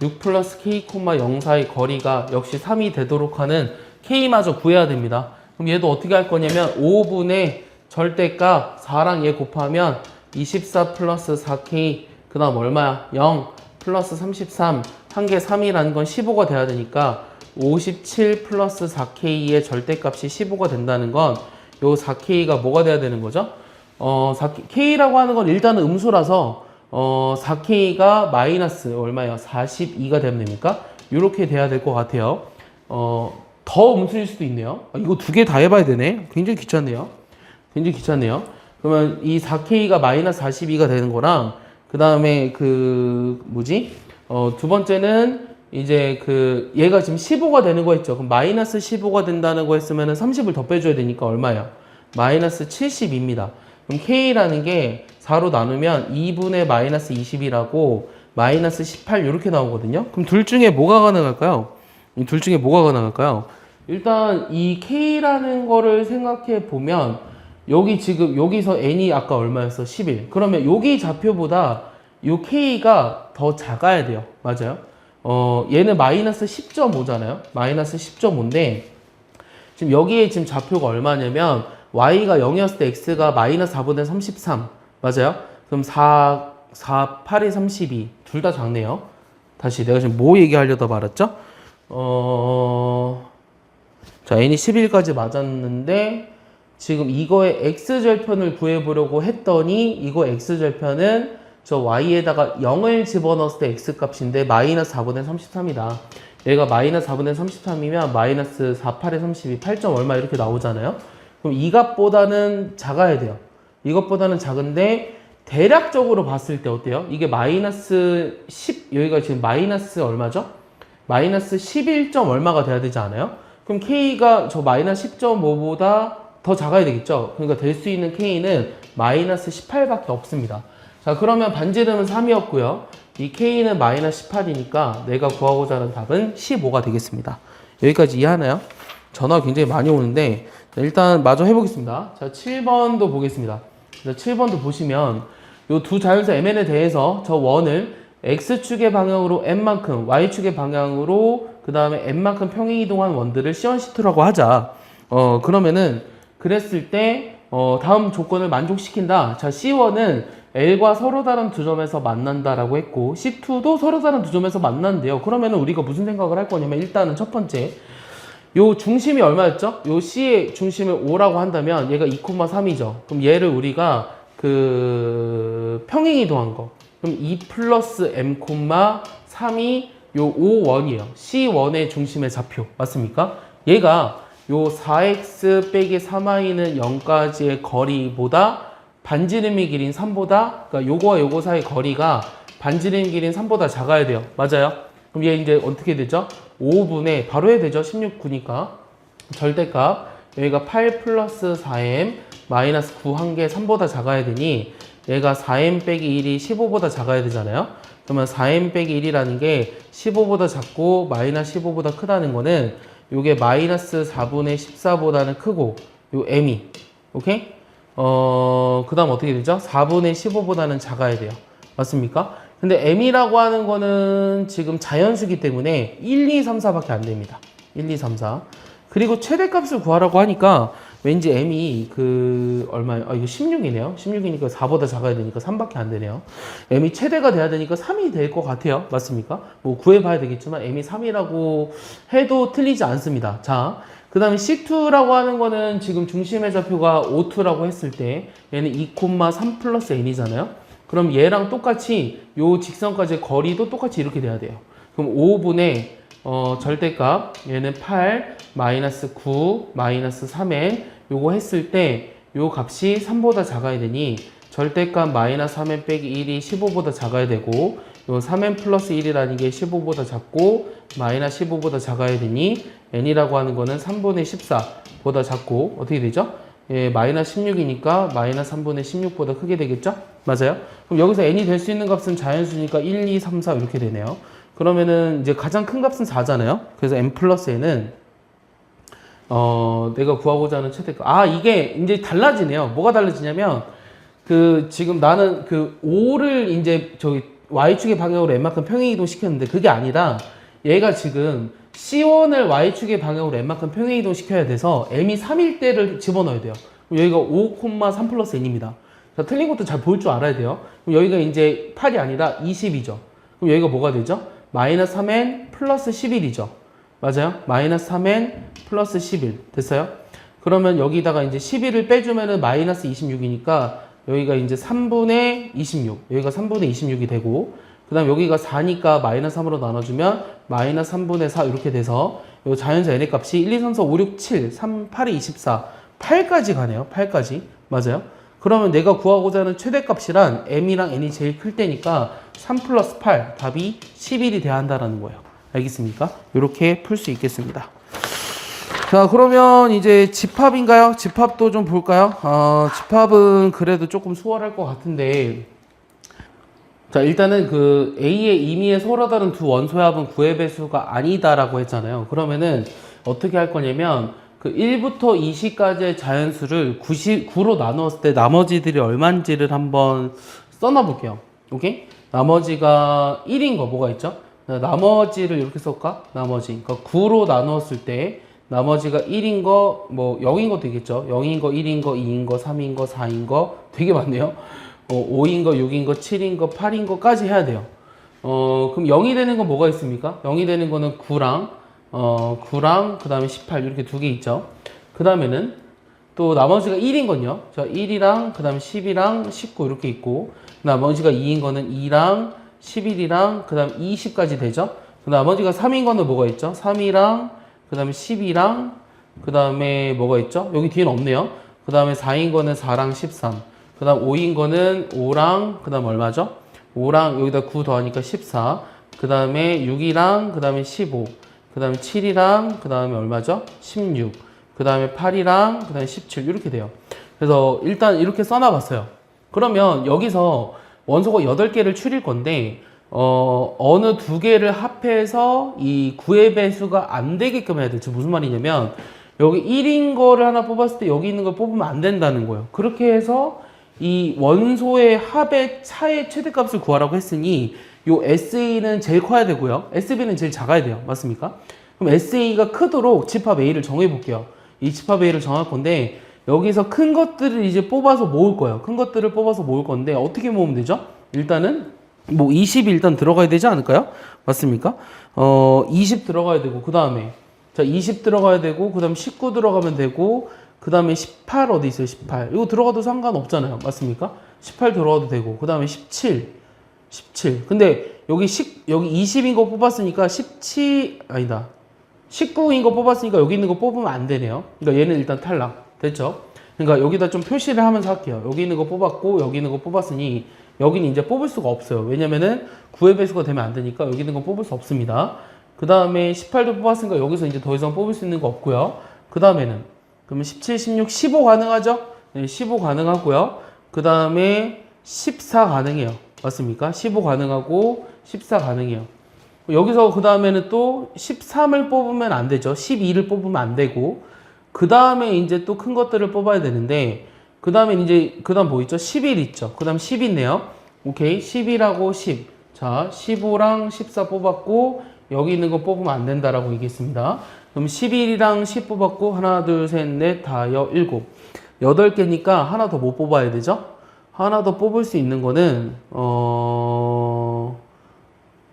6 플러스 k, 0 사이 거리가 역시 3이 되도록 하는 k마저 구해야 됩니다. 그럼 얘도 어떻게 할 거냐면 5분의 절대값 4랑 얘 곱하면 24 플러스 4k 그 다음 얼마야? 0 플러스 33 한 개 3이라는 건 15가 돼야 되니까 57 플러스 4k의 절대값이 15가 된다는 건 요 4k가 뭐가 돼야 되는 거죠? K라고 하는 건 일단은 음수라서 4K가 마이너스 얼마예요? 42가 되면 됩니까? 이렇게 돼야 될 것 같아요. 더 음수일 수도 있네요. 이거 두 개 다 해봐야 되네. 굉장히 귀찮네요. 굉장히 귀찮네요. 그러면 이 4K가 마이너스 42가 되는 거랑 그 다음에 두 번째는 이제 얘가 지금 15가 되는 거 했죠. 그럼 마이너스 15가 된다는 거 했으면은 30을 더 빼줘야 되니까 얼마예요? 마이너스 72입니다. 그럼 K라는 게 4로 나누면 2분의 마이너스 20이라고 마이너스 18 이렇게 나오거든요. 그럼 둘 중에 뭐가 가능할까요? 이 둘 중에 뭐가 가능할까요? 일단 이 K라는 거를 생각해 보면 여기서 N이 아까 얼마였어? 11. 그러면 여기 좌표보다 이 K가 더 작아야 돼요. 맞아요? 얘는 마이너스 10.5잖아요. 마이너스 10.5인데 지금 여기에 지금 좌표가 얼마냐면 y가 0이었을 때 x가 마이너스 4분의 33 맞아요? 그럼 8에 32 둘 다 작네요. 다시 내가 지금 뭐 얘기하려다 말았죠? 자 n이 11까지 맞았는데 지금 이거의 x절편을 구해보려고 했더니 이거 x절편은 저 y에다가 0을 집어넣었을 때 x값인데 마이너스 4분의 33이다. 얘가 마이너스 4분의 33이면 마이너스 4, 8에 32, 8점 얼마 이렇게 나오잖아요. 그럼 이 값보다는 작아야 돼요. 이것보다는 작은데 대략적으로 봤을 때 어때요? 이게 마이너스 10, 여기가 지금 마이너스 얼마죠? 마이너스 11점 얼마가 돼야 되지 않아요? 그럼 K가 저 마이너스 10.5보다 더 작아야 되겠죠? 그러니까 될 수 있는 K는 마이너스 18밖에 없습니다. 자, 그러면 반지름은 3이었고요. 이 K는 마이너스 18이니까 내가 구하고자 하는 답은 15가 되겠습니다. 여기까지 이해하나요? 전화가 굉장히 많이 오는데 일단 마저 해보겠습니다. 자, 7번도 보겠습니다. 자, 7번도 보시면 이 두 자연수 mn에 대해서 저 원을 x축의 방향으로 n만큼, y축의 방향으로 그 다음에 n만큼 평행이동한 원들을 C1, C2라고 하자. 그러면은 그랬을 때 다음 조건을 만족시킨다. 자, C1은 L과 서로 다른 두 점에서 만난다라고 했고 C2도 서로 다른 두 점에서 만난대요. 그러면은 우리가 무슨 생각을 할 거냐면 일단은 첫 번째 요 중심이 얼마였죠? 요 C의 중심을 5라고 한다면 얘가 2,3이죠. 그럼 얘를 우리가 평행이동한 거. 그럼 2 플러스 M, 3이 요 5원이에요. C1의 중심의 좌표. 맞습니까? 얘가 요 4x 빼기 3y는 0까지의 거리보다 반지름이 길인 3보다, 그러니까 요거와 요거 사이 거리가 반지름 길인 3보다 작아야 돼요. 맞아요? 그럼 얘 이제 어떻게 되죠? 5분의, 바로 해야 되죠? 16, 9니까. 절대값. 여기가 8 플러스 4m 마이너스 9 한 개 3보다 작아야 되니 얘가 4m 빼기 1이 15보다 작아야 되잖아요. 그러면 4m 빼기 1이라는 게 15보다 작고 마이너스 15보다 크다는 거는 요게 마이너스 4분의 14보다는 크고 요 m이 오케이? 그 다음 어떻게 되죠? 4분의 15보다는 작아야 돼요. 맞습니까? 근데 m이라고 하는 거는 지금 자연수기 때문에 1, 2, 3, 4밖에 안 됩니다. 1, 2, 3, 4. 그리고 최대값을 구하라고 하니까 왠지 m이 얼마예요? 이거 16이네요. 16이니까 4보다 작아야 되니까 3밖에 안 되네요. m이 최대가 돼야 되니까 3이 될 것 같아요. 맞습니까? 뭐 구해봐야 되겠지만 m이 3이라고 해도 틀리지 않습니다. 자, 그 다음에 C2라고 하는 거는 지금 중심의 좌표가 O2라고 했을 때 얘는 2,3 플러스 n이잖아요. 그럼 얘랑 똑같이 요 직선까지의 거리도 똑같이 이렇게 돼야 돼요. 그럼 5분의 절대값 얘는 8 마이너스 9 마이너스 3n 요거 했을 때 요 값이 3보다 작아야 되니 절대값 마이너스 3n 빼기 1이 15보다 작아야 되고 요 3n 플러스 1이라는 게 15보다 작고 마이너스 15보다 작아야 되니 n이라고 하는 거는 3분의 14보다 작고 어떻게 되죠? 예, 마이너스 16이니까 마이너스 3분의 16보다 크게 되겠죠? 맞아요? 그럼 여기서 n이 될 수 있는 값은 자연수니까 1, 2, 3, 4 이렇게 되네요. 그러면은 이제 가장 큰 값은 4잖아요. 그래서 n 플러스 n은 내가 구하고자 하는 최대값. 이게 이제 달라지네요. 뭐가 달라지냐면 지금 나는 5를 이제 저기 y축의 방향으로 n만큼 평행이동 시켰는데 그게 아니라 얘가 지금 C1을 y축의 방향으로 n만큼 평행이동 시켜야 돼서 m이 3일 때를 집어넣어야 돼요. 그럼 여기가 5,3 플러스 n입니다. 자, 틀린 것도 잘 볼 줄 알아야 돼요. 그럼 여기가 이제 8이 아니라 20이죠. 그럼 여기가 뭐가 되죠? 마이너스 3n 플러스 11이죠. 맞아요? 마이너스 3n 플러스 11 됐어요? 그러면 여기다가 이제 11을 빼주면은 마이너스 26이니까 여기가 이제 3분의 26 여기가 3분의 26이 되고 그 다음 여기가 4니까 마이너스 3으로 나눠주면 마이너스 3분의 4 이렇게 돼서 요 자연수 n의 값이 1, 2, 3, 4, 5, 6, 7, 3, 8에 24 8까지 가네요. 8까지 맞아요? 그러면 내가 구하고자 하는 최대값이란 m이랑 n이 제일 클 때니까 3 플러스 8 답이 11이 돼야 한다는 거예요. 알겠습니까? 이렇게 풀 수 있겠습니다. 자, 그러면 이제 집합인가요? 집합도 좀 볼까요? 집합은 그래도 조금 수월할 것 같은데 자, 일단은 A의 임의에 서로 다른 두 원소의 합은 9의 배수가 아니다라고 했잖아요. 그러면은 어떻게 할 거냐면 1부터 20까지의 자연수를 9로 나누었을 때 나머지들이 얼마인지를 한번 써놔 볼게요. 오케이? 나머지가 1인 거 뭐가 있죠? 나머지를 이렇게 쓸까? 나머지. 그러니까 9로 나누었을 때 나머지가 1인 거, 뭐 0인 것도 있겠죠? 0인 거, 1인 거, 2인 거, 3인 거, 4인 거 되게 많네요. 5인 거, 6인 거, 7인 거, 8인 거까지 해야 돼요. 그럼 0이 되는 건 뭐가 있습니까? 0이 되는 거는 9랑 그 다음에 18 이렇게 두 개 있죠. 그 다음에는 또 나머지가 1인 건요. 자, 1이랑 그 다음에 10이랑 19 이렇게 있고 나머지가 2인 거는 2랑 11이랑 그 다음에 20까지 되죠. 나머지가 3인 거는 뭐가 있죠? 3이랑 그 다음에 10이랑 그 다음에 뭐가 있죠? 여기 뒤에는 없네요. 그 다음에 4인 거는 4랑 13 그 다음 5인 거는 5랑 그 다음 얼마죠? 5랑 여기다 9 더하니까 14 그 다음에 6이랑 그 다음에 15 그 다음에 7이랑 그 다음에 얼마죠? 16 그 다음에 8이랑 그 다음에 17 이렇게 돼요. 그래서 일단 이렇게 써놔봤어요. 그러면 여기서 원소가 8개를 추릴 건데 어느 두 개를 합해서 이 9의 배수가 안 되게끔 해야 돼. 즉 무슨 말이냐면 여기 1인 거를 하나 뽑았을 때 여기 있는 걸 뽑으면 안 된다는 거예요. 그렇게 해서 이 원소의 합의 차의 최대값을 구하라고 했으니 요 SA는 제일 커야 되고요. SB는 제일 작아야 돼요. 맞습니까? 그럼 SA가 크도록 집합 A를 정해 볼게요. 이 집합 A를 정할 건데 여기서 큰 것들을 이제 뽑아서 모을 거예요. 큰 것들을 뽑아서 모을 건데 어떻게 모으면 되죠? 일단은 뭐 20이 일단 들어가야 되지 않을까요? 맞습니까? 20 들어가야 되고 그 다음에 자 20 들어가야 되고 그 다음에 19 들어가면 되고 그 다음에 18 어디 있어요? 18 이거 들어가도 상관없잖아요. 맞습니까? 18 들어가도 되고 그 다음에 17 근데 여기 20인 거 뽑았으니까 19인 거 뽑았으니까 여기 있는 거 뽑으면 안 되네요. 그러니까 얘는 일단 탈락 됐죠? 그러니까 여기다 좀 표시를 하면서 할게요. 여기 있는 거 뽑았고 여기 있는 거 뽑았으니 여기는 이제 뽑을 수가 없어요. 왜냐면은 9의 배수가 되면 안 되니까 여기 있는 거 뽑을 수 없습니다. 그 다음에 18도 뽑았으니까 여기서 이제 더 이상 뽑을 수 있는 거 없고요. 그 다음에는 그러면 17, 16, 15 가능하죠? 네, 15 가능하고요. 그 다음에 14 가능해요. 맞습니까? 15 가능하고 14 가능해요. 여기서 그 다음에는 또 13을 뽑으면 안 되죠. 12를 뽑으면 안 되고 그 다음에 이제 또 큰 것들을 뽑아야 되는데 그 다음에 이제 그 다음 뭐 있죠? 11 있죠. 그 다음 10 있네요. 오케이. 10이라고 10. 자, 15랑 14 뽑았고, 여기 있는 거 뽑으면 안 된다라고 얘기했습니다. 그럼 11이랑 10 뽑았고, 하나, 둘, 셋, 넷, 다, 일곱. 8개니까 하나 더 못 뽑아야 되죠? 하나 더 뽑을 수 있는 거는,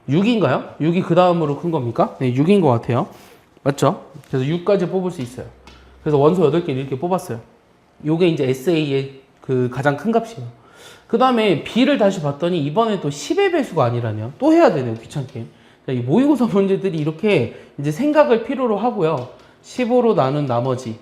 6인가요? 6이 그 다음으로 큰 겁니까? 네, 6인 것 같아요. 맞죠? 그래서 6까지 뽑을 수 있어요. 그래서 원소 8개를 이렇게 뽑았어요. 요게 이제 SA의 그 가장 큰 값이에요. 그 다음에 B를 다시 봤더니 이번에 또 10의 배수가 아니라네요. 또 해야 되네요. 귀찮게. 자, 이 모의고사 문제들이 이렇게 이제 생각을 필요로 하고요. 10으로 나눈 나머지,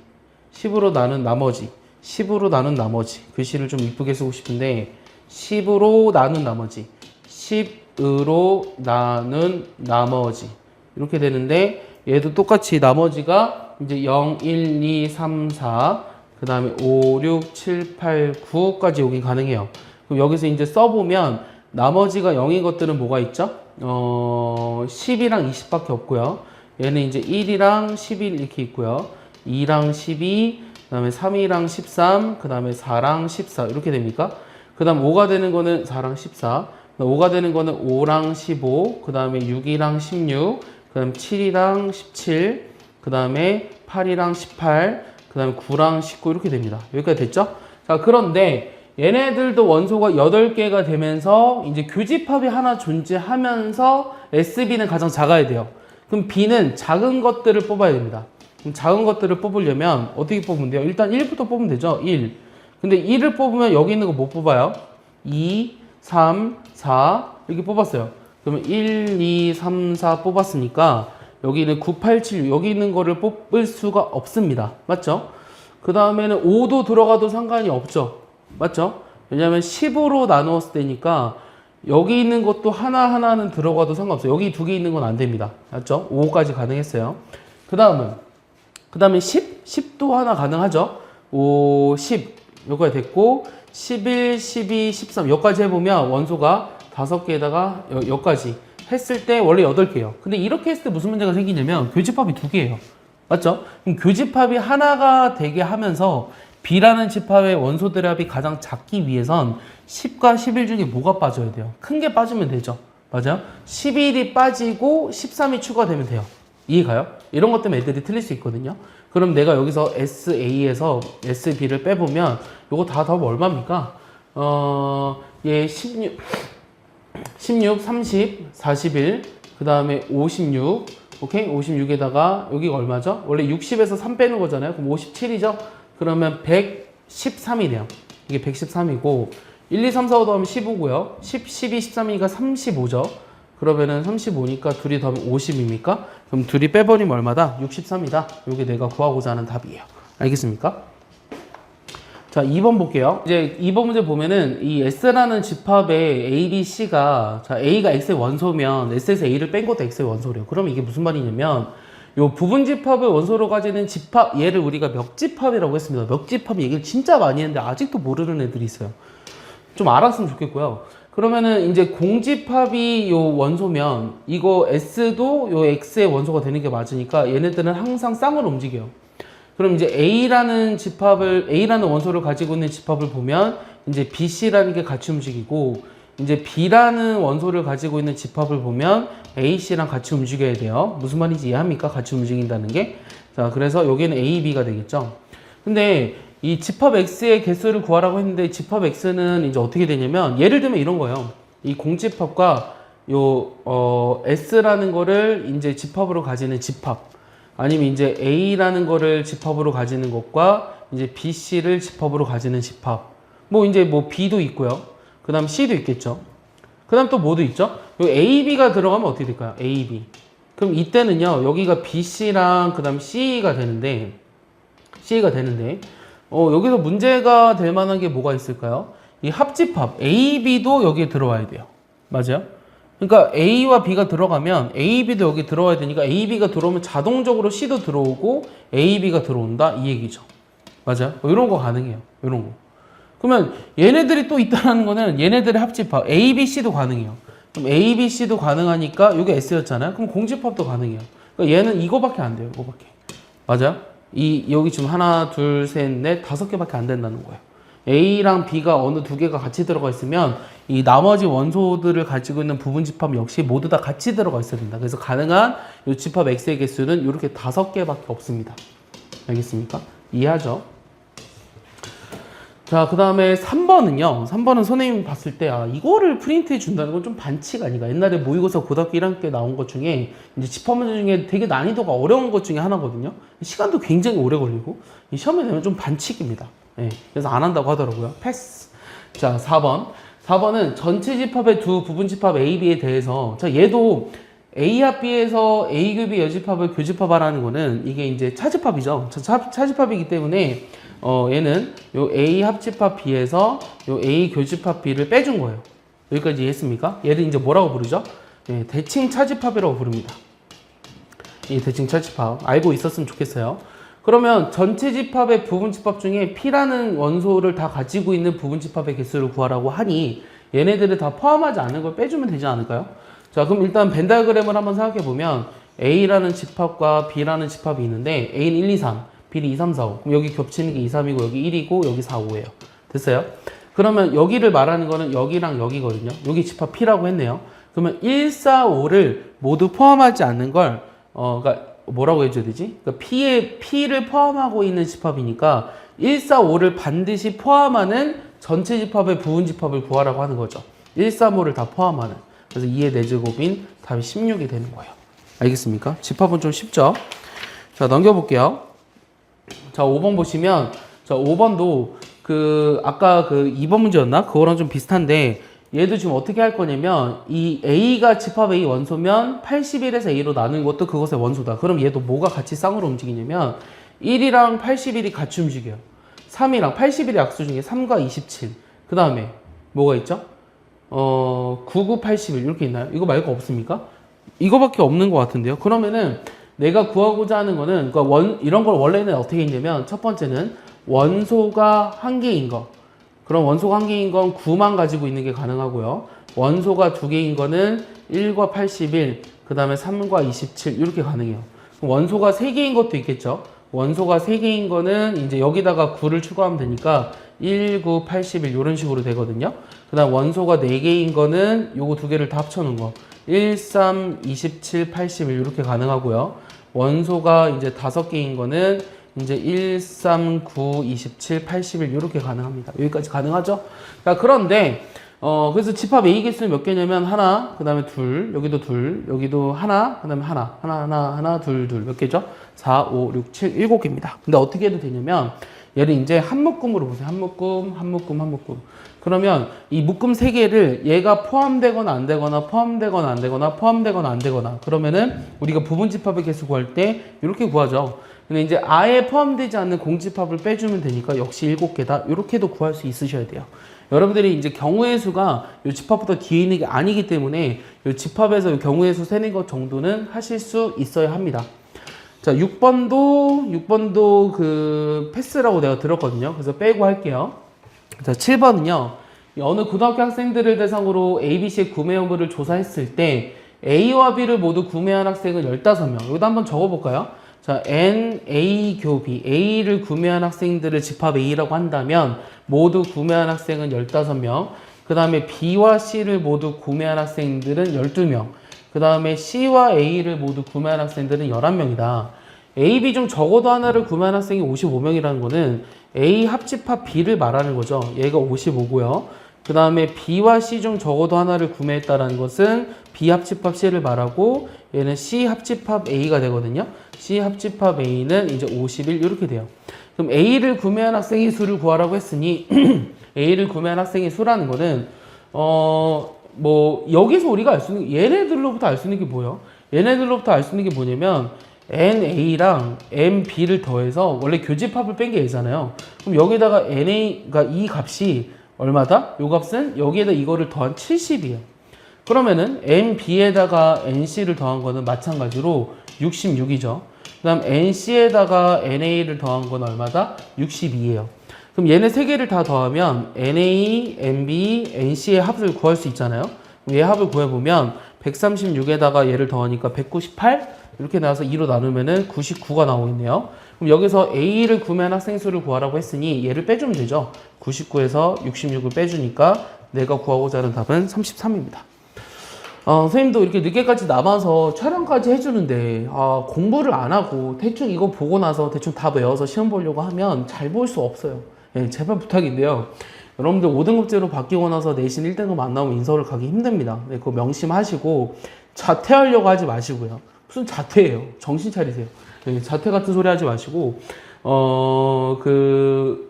10으로 나눈 나머지, 10으로 나눈 나머지. 글씨를 좀 이쁘게 쓰고 싶은데 10으로 나눈 나머지, 10으로 나눈 나머지. 이렇게 되는데 얘도 똑같이 나머지가 이제 0, 1, 2, 3, 4, 그 다음에 5, 6, 7, 8, 9까지 여기 가능해요. 그럼 여기서 이제 써보면 나머지가 0인 것들은 뭐가 있죠? 10이랑 20밖에 없고요. 얘는 이제 1이랑 11 이렇게 있고요. 2랑 12, 그 다음에 3이랑 13, 그 다음에 4랑 14 이렇게 됩니까? 그 다음 5가 되는 거는 4랑 14, 5가 되는 거는 5랑 15, 그 다음에 6이랑 16, 그 다음 7이랑 17, 그 다음에 8이랑 18, 그 다음에 9랑 19 이렇게 됩니다. 여기까지 됐죠? 자, 그런데 얘네들도 원소가 8개가 되면서 이제 교집합이 하나 존재하면서 SB는 가장 작아야 돼요. 그럼 B는 작은 것들을 뽑아야 됩니다. 그럼 작은 것들을 뽑으려면 어떻게 뽑으면 돼요? 일단 1부터 뽑으면 되죠. 1. 근데 1을 뽑으면 여기 있는 거 못 뽑아요. 2, 3, 4 이렇게 뽑았어요. 그러면 1, 2, 3, 4 뽑았으니까 여기는 9, 8, 7 여기 있는 거를 뽑을 수가 없습니다. 맞죠? 그 다음에는 5도 들어가도 상관이 없죠. 맞죠? 왜냐하면 10으로 나누었을 때니까 여기 있는 것도 하나하나는 들어가도 상관없어요. 여기 2개 있는 건 안 됩니다. 맞죠? 5까지 가능했어요. 그 다음에 10? 10도 하나 가능하죠? 5, 10 여기까지 됐고 11, 12, 13 여기까지 해보면 원소가 5개에다가 여기까지 했을 때 원래 8개예요. 근데 이렇게 했을 때 무슨 문제가 생기냐면 교집합이 2개예요. 맞죠? 그럼 교집합이 하나가 되게 하면서 B라는 집합의 원소들의 합이 가장 작기 위해선 10과 11 중에 뭐가 빠져야 돼요? 큰 게 빠지면 되죠. 맞아요? 11이 빠지고 13이 추가되면 돼요. 이해가요? 이런 것 때문에 애들이 틀릴 수 있거든요. 그럼 내가 여기서 SA에서 SB를 빼보면 요거 다 더하면 얼마입니까? 얘 16, 30, 41, 그 다음에 56, 오케이? 56에다가 여기가 얼마죠? 원래 60에서 3 빼는 거잖아요. 그럼 57이죠? 그러면 113이네요. 이게 113이고 1, 2, 3, 4, 5 더하면 15고요. 10, 12, 13이니까 35죠. 그러면은 35니까 둘이 더하면 50입니까? 그럼 둘이 빼버리면 얼마다? 63이다. 이게 내가 구하고자 하는 답이에요. 알겠습니까? 자, 2번 볼게요. 이제 2번 문제 보면은 이 S라는 집합의 A, B, C가 자, A가 X의 원소면 S에서 A를 뺀 것도 X의 원소래요. 그럼 이게 무슨 말이냐면 요 부분 집합을 원소로 가지는 집합 얘를 우리가 멱집합이라고 했습니다. 멱집합 얘기를 진짜 많이 했는데 아직도 모르는 애들이 있어요. 좀 알았으면 좋겠고요. 그러면은 이제 공집합이 요 원소면 이거 S도 요 X의 원소가 되는 게 맞으니까 얘네들은 항상 쌍으로 움직여요. 그럼 이제 A라는 원소를 가지고 있는 집합을 보면 이제 BC라는 게 같이 움직이고 이제 B라는 원소를 가지고 있는 집합을 보면 AC랑 같이 움직여야 돼요. 무슨 말인지 이해합니까? 같이 움직인다는 게. 자, 그래서 여기는 A, B가 되겠죠. 근데 이 집합 X의 개수를 구하라고 했는데 집합 X는 이제 어떻게 되냐면 예를 들면 이런 거예요. 이 공집합과 S라는 거를 이제 집합으로 가지는 집합 아니면 이제 A라는 거를 집합으로 가지는 것과 이제 BC를 집합으로 가지는 집합 뭐 이제 뭐 B도 있고요. 그 다음 C도 있겠죠. 그 다음 또 뭐도 있죠? 요 A, B가 들어가면 어떻게 될까요? A, B. 그럼 이때는요, 여기가 BC랑 그 다음 C가 되는데, 여기서 문제가 될 만한 게 뭐가 있을까요? 이 합집합, A, B도 여기에 들어와야 돼요. 맞아요? 그러니까 A와 B가 들어가면 A, B도 여기 들어와야 되니까 A, B가 들어오면 자동적으로 C도 들어오고 A, B가 들어온다? 이 얘기죠. 맞아요? 이런 거 가능해요. 이런 거. 그러면 얘네들이 또 있다는 거는 얘네들의 합집합 A, B, C도 가능해요. 그럼 A, B, C도 가능하니까 이게 S였잖아요. 그럼 공집합도 가능해요. 그러니까 얘는 이거밖에 안 돼요. 이거밖에. 맞아요? 여기 지금 하나, 둘, 셋, 넷, 5개밖에 안 된다는 거예요. A랑 B가 어느 두 개가 같이 들어가 있으면 이 나머지 원소들을 가지고 있는 부분 집합 역시 모두 다 같이 들어가 있어야 된다. 그래서 가능한 이 집합 X의 개수는 이렇게 5개밖에 없습니다. 알겠습니까? 이해하죠? 자, 그 다음에 3번은요. 3번은 선생님이 봤을 때, 이거를 프린트해 준다는 건 좀 반칙 아닌가. 옛날에 모의고사 고등학교 1학년 때 나온 것 중에, 이제 집합 문제 중에 되게 난이도가 어려운 것 중에 하나거든요. 시간도 굉장히 오래 걸리고, 시험에 내면 좀 반칙입니다. 네, 그래서 안 한다고 하더라고요. 패스. 자, 4번. 4번은 전체 집합의 두 부분 집합 A, B에 대해서, 자, 얘도 A 합 B에서 A 교비 여집합을 교집합하라는 거는 이게 이제 차집합이죠. 차집합이기 때문에 얘는 요 A 합집합 B에서 요 A 교집합 B를 빼준 거예요. 여기까지 이해했습니까? 얘를 이제 뭐라고 부르죠? 예, 대칭 차집합이라고 부릅니다. 이 대칭 차집합 알고 있었으면 좋겠어요. 그러면 전체 집합의 부분 집합 중에 P라는 원소를 다 가지고 있는 부분 집합의 개수를 구하라고 하니 얘네들을 다 포함하지 않은 걸 빼주면 되지 않을까요? 자, 그럼 일단 벤 다이어그램을 한번 생각해 보면 A라는 집합과 B라는 집합이 있는데 A는 1, 2, 3, B는 2, 3, 4, 5. 그럼 여기 겹치는 게 2, 3이고 여기 1이고 여기 4, 5예요. 됐어요? 그러면 여기를 말하는 거는 여기랑 여기거든요. 여기 집합 P라고 했네요. 그러면 1, 4, 5를 모두 포함하지 않는 걸 그러니까 뭐라고 해줘야 되지? 그러니까 P를 포함하고 있는 집합이니까 1, 4, 5를 반드시 포함하는 전체 집합의 부분 집합을 구하라고 하는 거죠. 1, 3, 5를 다 포함하는. 그래서 2의 4제곱인 답이 16이 되는 거예요. 알겠습니까? 집합은 좀 쉽죠? 자, 넘겨볼게요. 자, 5번 보시면, 자, 5번도 아까 2번 문제였나? 그거랑 좀 비슷한데, 얘도 지금 어떻게 할 거냐면, 이 A가 집합 A 원소면 81에서 A로 나눈 것도 그것의 원소다. 그럼 얘도 뭐가 같이 쌍으로 움직이냐면, 1이랑 81이 같이 움직여요. 3이랑 81의 약수 중에 3과 27. 그 다음에 뭐가 있죠? 99, 81 이렇게 있나요? 이거 말고 없습니까? 이거밖에 없는 것 같은데요. 그러면은 내가 구하고자 하는 거는 그러니까 이런 걸 원래는 어떻게 했냐면 첫 번째는 원소가 한 개인 거. 그럼 원소가 한 개인 건 9만 가지고 있는 게 가능하고요. 원소가 두 개인 거는 1과 81, 그 다음에 3과 27 이렇게 가능해요. 원소가 세 개인 것도 있겠죠. 원소가 세 개인 거는 이제 여기다가 9를 추가하면 되니까 1, 9, 81 이런 식으로 되거든요. 그 다음 원소가 4개인 거는 요거 두 개를 다 합쳐놓은 거 1, 3, 27, 81 이렇게 가능하고요. 원소가 이제 5개인 거는 이제 1, 3, 9, 27, 81 이렇게 가능합니다. 여기까지 가능하죠? 자, 그런데 그래서 집합 A 개수는 몇 개냐면 하나, 그 다음에 둘, 여기도 둘, 여기도 하나, 그 다음에 하나, 둘, 몇 개죠? 4, 5, 6, 7, 7개입니다. 근데 어떻게 해도 되냐면 얘를 이제 한 묶음으로 보세요. 한 묶음. 그러면 이 묶음 3개를 얘가 포함되거나 안 되거나 포함되거나 안 되거나 포함되거나 안 되거나 그러면은 우리가 부분 집합의 개수 구할 때 이렇게 구하죠. 근데 이제 아예 포함되지 않는 공집합을 빼주면 되니까 역시 7개다. 이렇게도 구할 수 있으셔야 돼요. 여러분들이 이제 경우의 수가 이 집합보다 뒤에 있는 게 아니기 때문에 이 집합에서 이 경우의 수 세는 것 정도는 하실 수 있어야 합니다. 자, 6번도 그 패스라고 내가 들었거든요. 그래서 빼고 할게요. 자, 7번은요. 어느 고등학교 학생들을 대상으로 ABC의 구매 여부를 조사했을 때 A와 B를 모두 구매한 학생은 15명. 여기다 한번 적어볼까요? 자, N, A, 교 B. A를 구매한 학생들을 집합 A라고 한다면 모두 구매한 학생은 15명. 그 다음에 B와 C를 모두 구매한 학생들은 12명. 그 다음에 C와 A를 모두 구매한 학생들은 11명이다. A, B 중 적어도 하나를 구매한 학생이 55명이라는 거는 A 합집합 B를 말하는 거죠. 얘가 55고요. 그 다음에 B와 C 중 적어도 하나를 구매했다는 것은 B 합집합 C를 말하고 얘는 C 합집합 A가 되거든요. C 합집합 A는 이제 51 이렇게 돼요. 그럼 A를 구매한 학생의 수를 구하라고 했으니 A를 구매한 학생의 수라는 거는 뭐 여기서 우리가 알 수 있는 얘네들로부터 알 수 있는 게 뭐예요? 얘네들로부터 알 수 있는 게 뭐냐면 NA랑 MB를 더해서 원래 교집합을 뺀 게 얘잖아요. 그럼 여기다가 NA가 이 값이 얼마다? 요 값은 여기에다 이거를 더한 70이에요. 그러면은 NB에다가 NC를 더한 거는 마찬가지로 66이죠. 그 다음 NC에다가 NA를 더한 건 얼마다? 62예요. 그럼 얘네 세 개를 다 더하면 NA, NB, NC의 합을 구할 수 있잖아요. 얘 합을 구해보면 136에다가 얘를 더하니까 198 이렇게 나와서 2로 나누면은 99가 나오겠네요. 그럼 여기서 A를 구매한 학생 수를 구하라고 했으니 얘를 빼주면 되죠. 99에서 66을 빼주니까 내가 구하고자 하는 답은 33입니다. 선생님도 이렇게 늦게까지 남아서 촬영까지 해주는데 공부를 안 하고 대충 이거 보고 나서 대충 다 외워서 시험 보려고 하면 잘 볼 수 없어요. 예, 제발 부탁인데요. 여러분들 5등급제로 바뀌고 나서 내신 1등급 안 나오면 인서울 가기 힘듭니다. 네, 그거 명심하시고 자퇴하려고 하지 마시고요. 무슨 자퇴예요? 정신 차리세요. 네, 자퇴 같은 소리 하지 마시고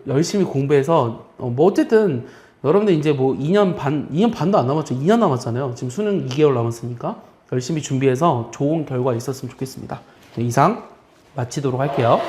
열심히 공부해서 뭐 어쨌든 여러분들 이제 뭐 2년 반도 안 남았죠. 2년 남았잖아요. 지금 수능 2개월 남았으니까 열심히 준비해서 좋은 결과 있었으면 좋겠습니다. 네, 이상 마치도록 할게요.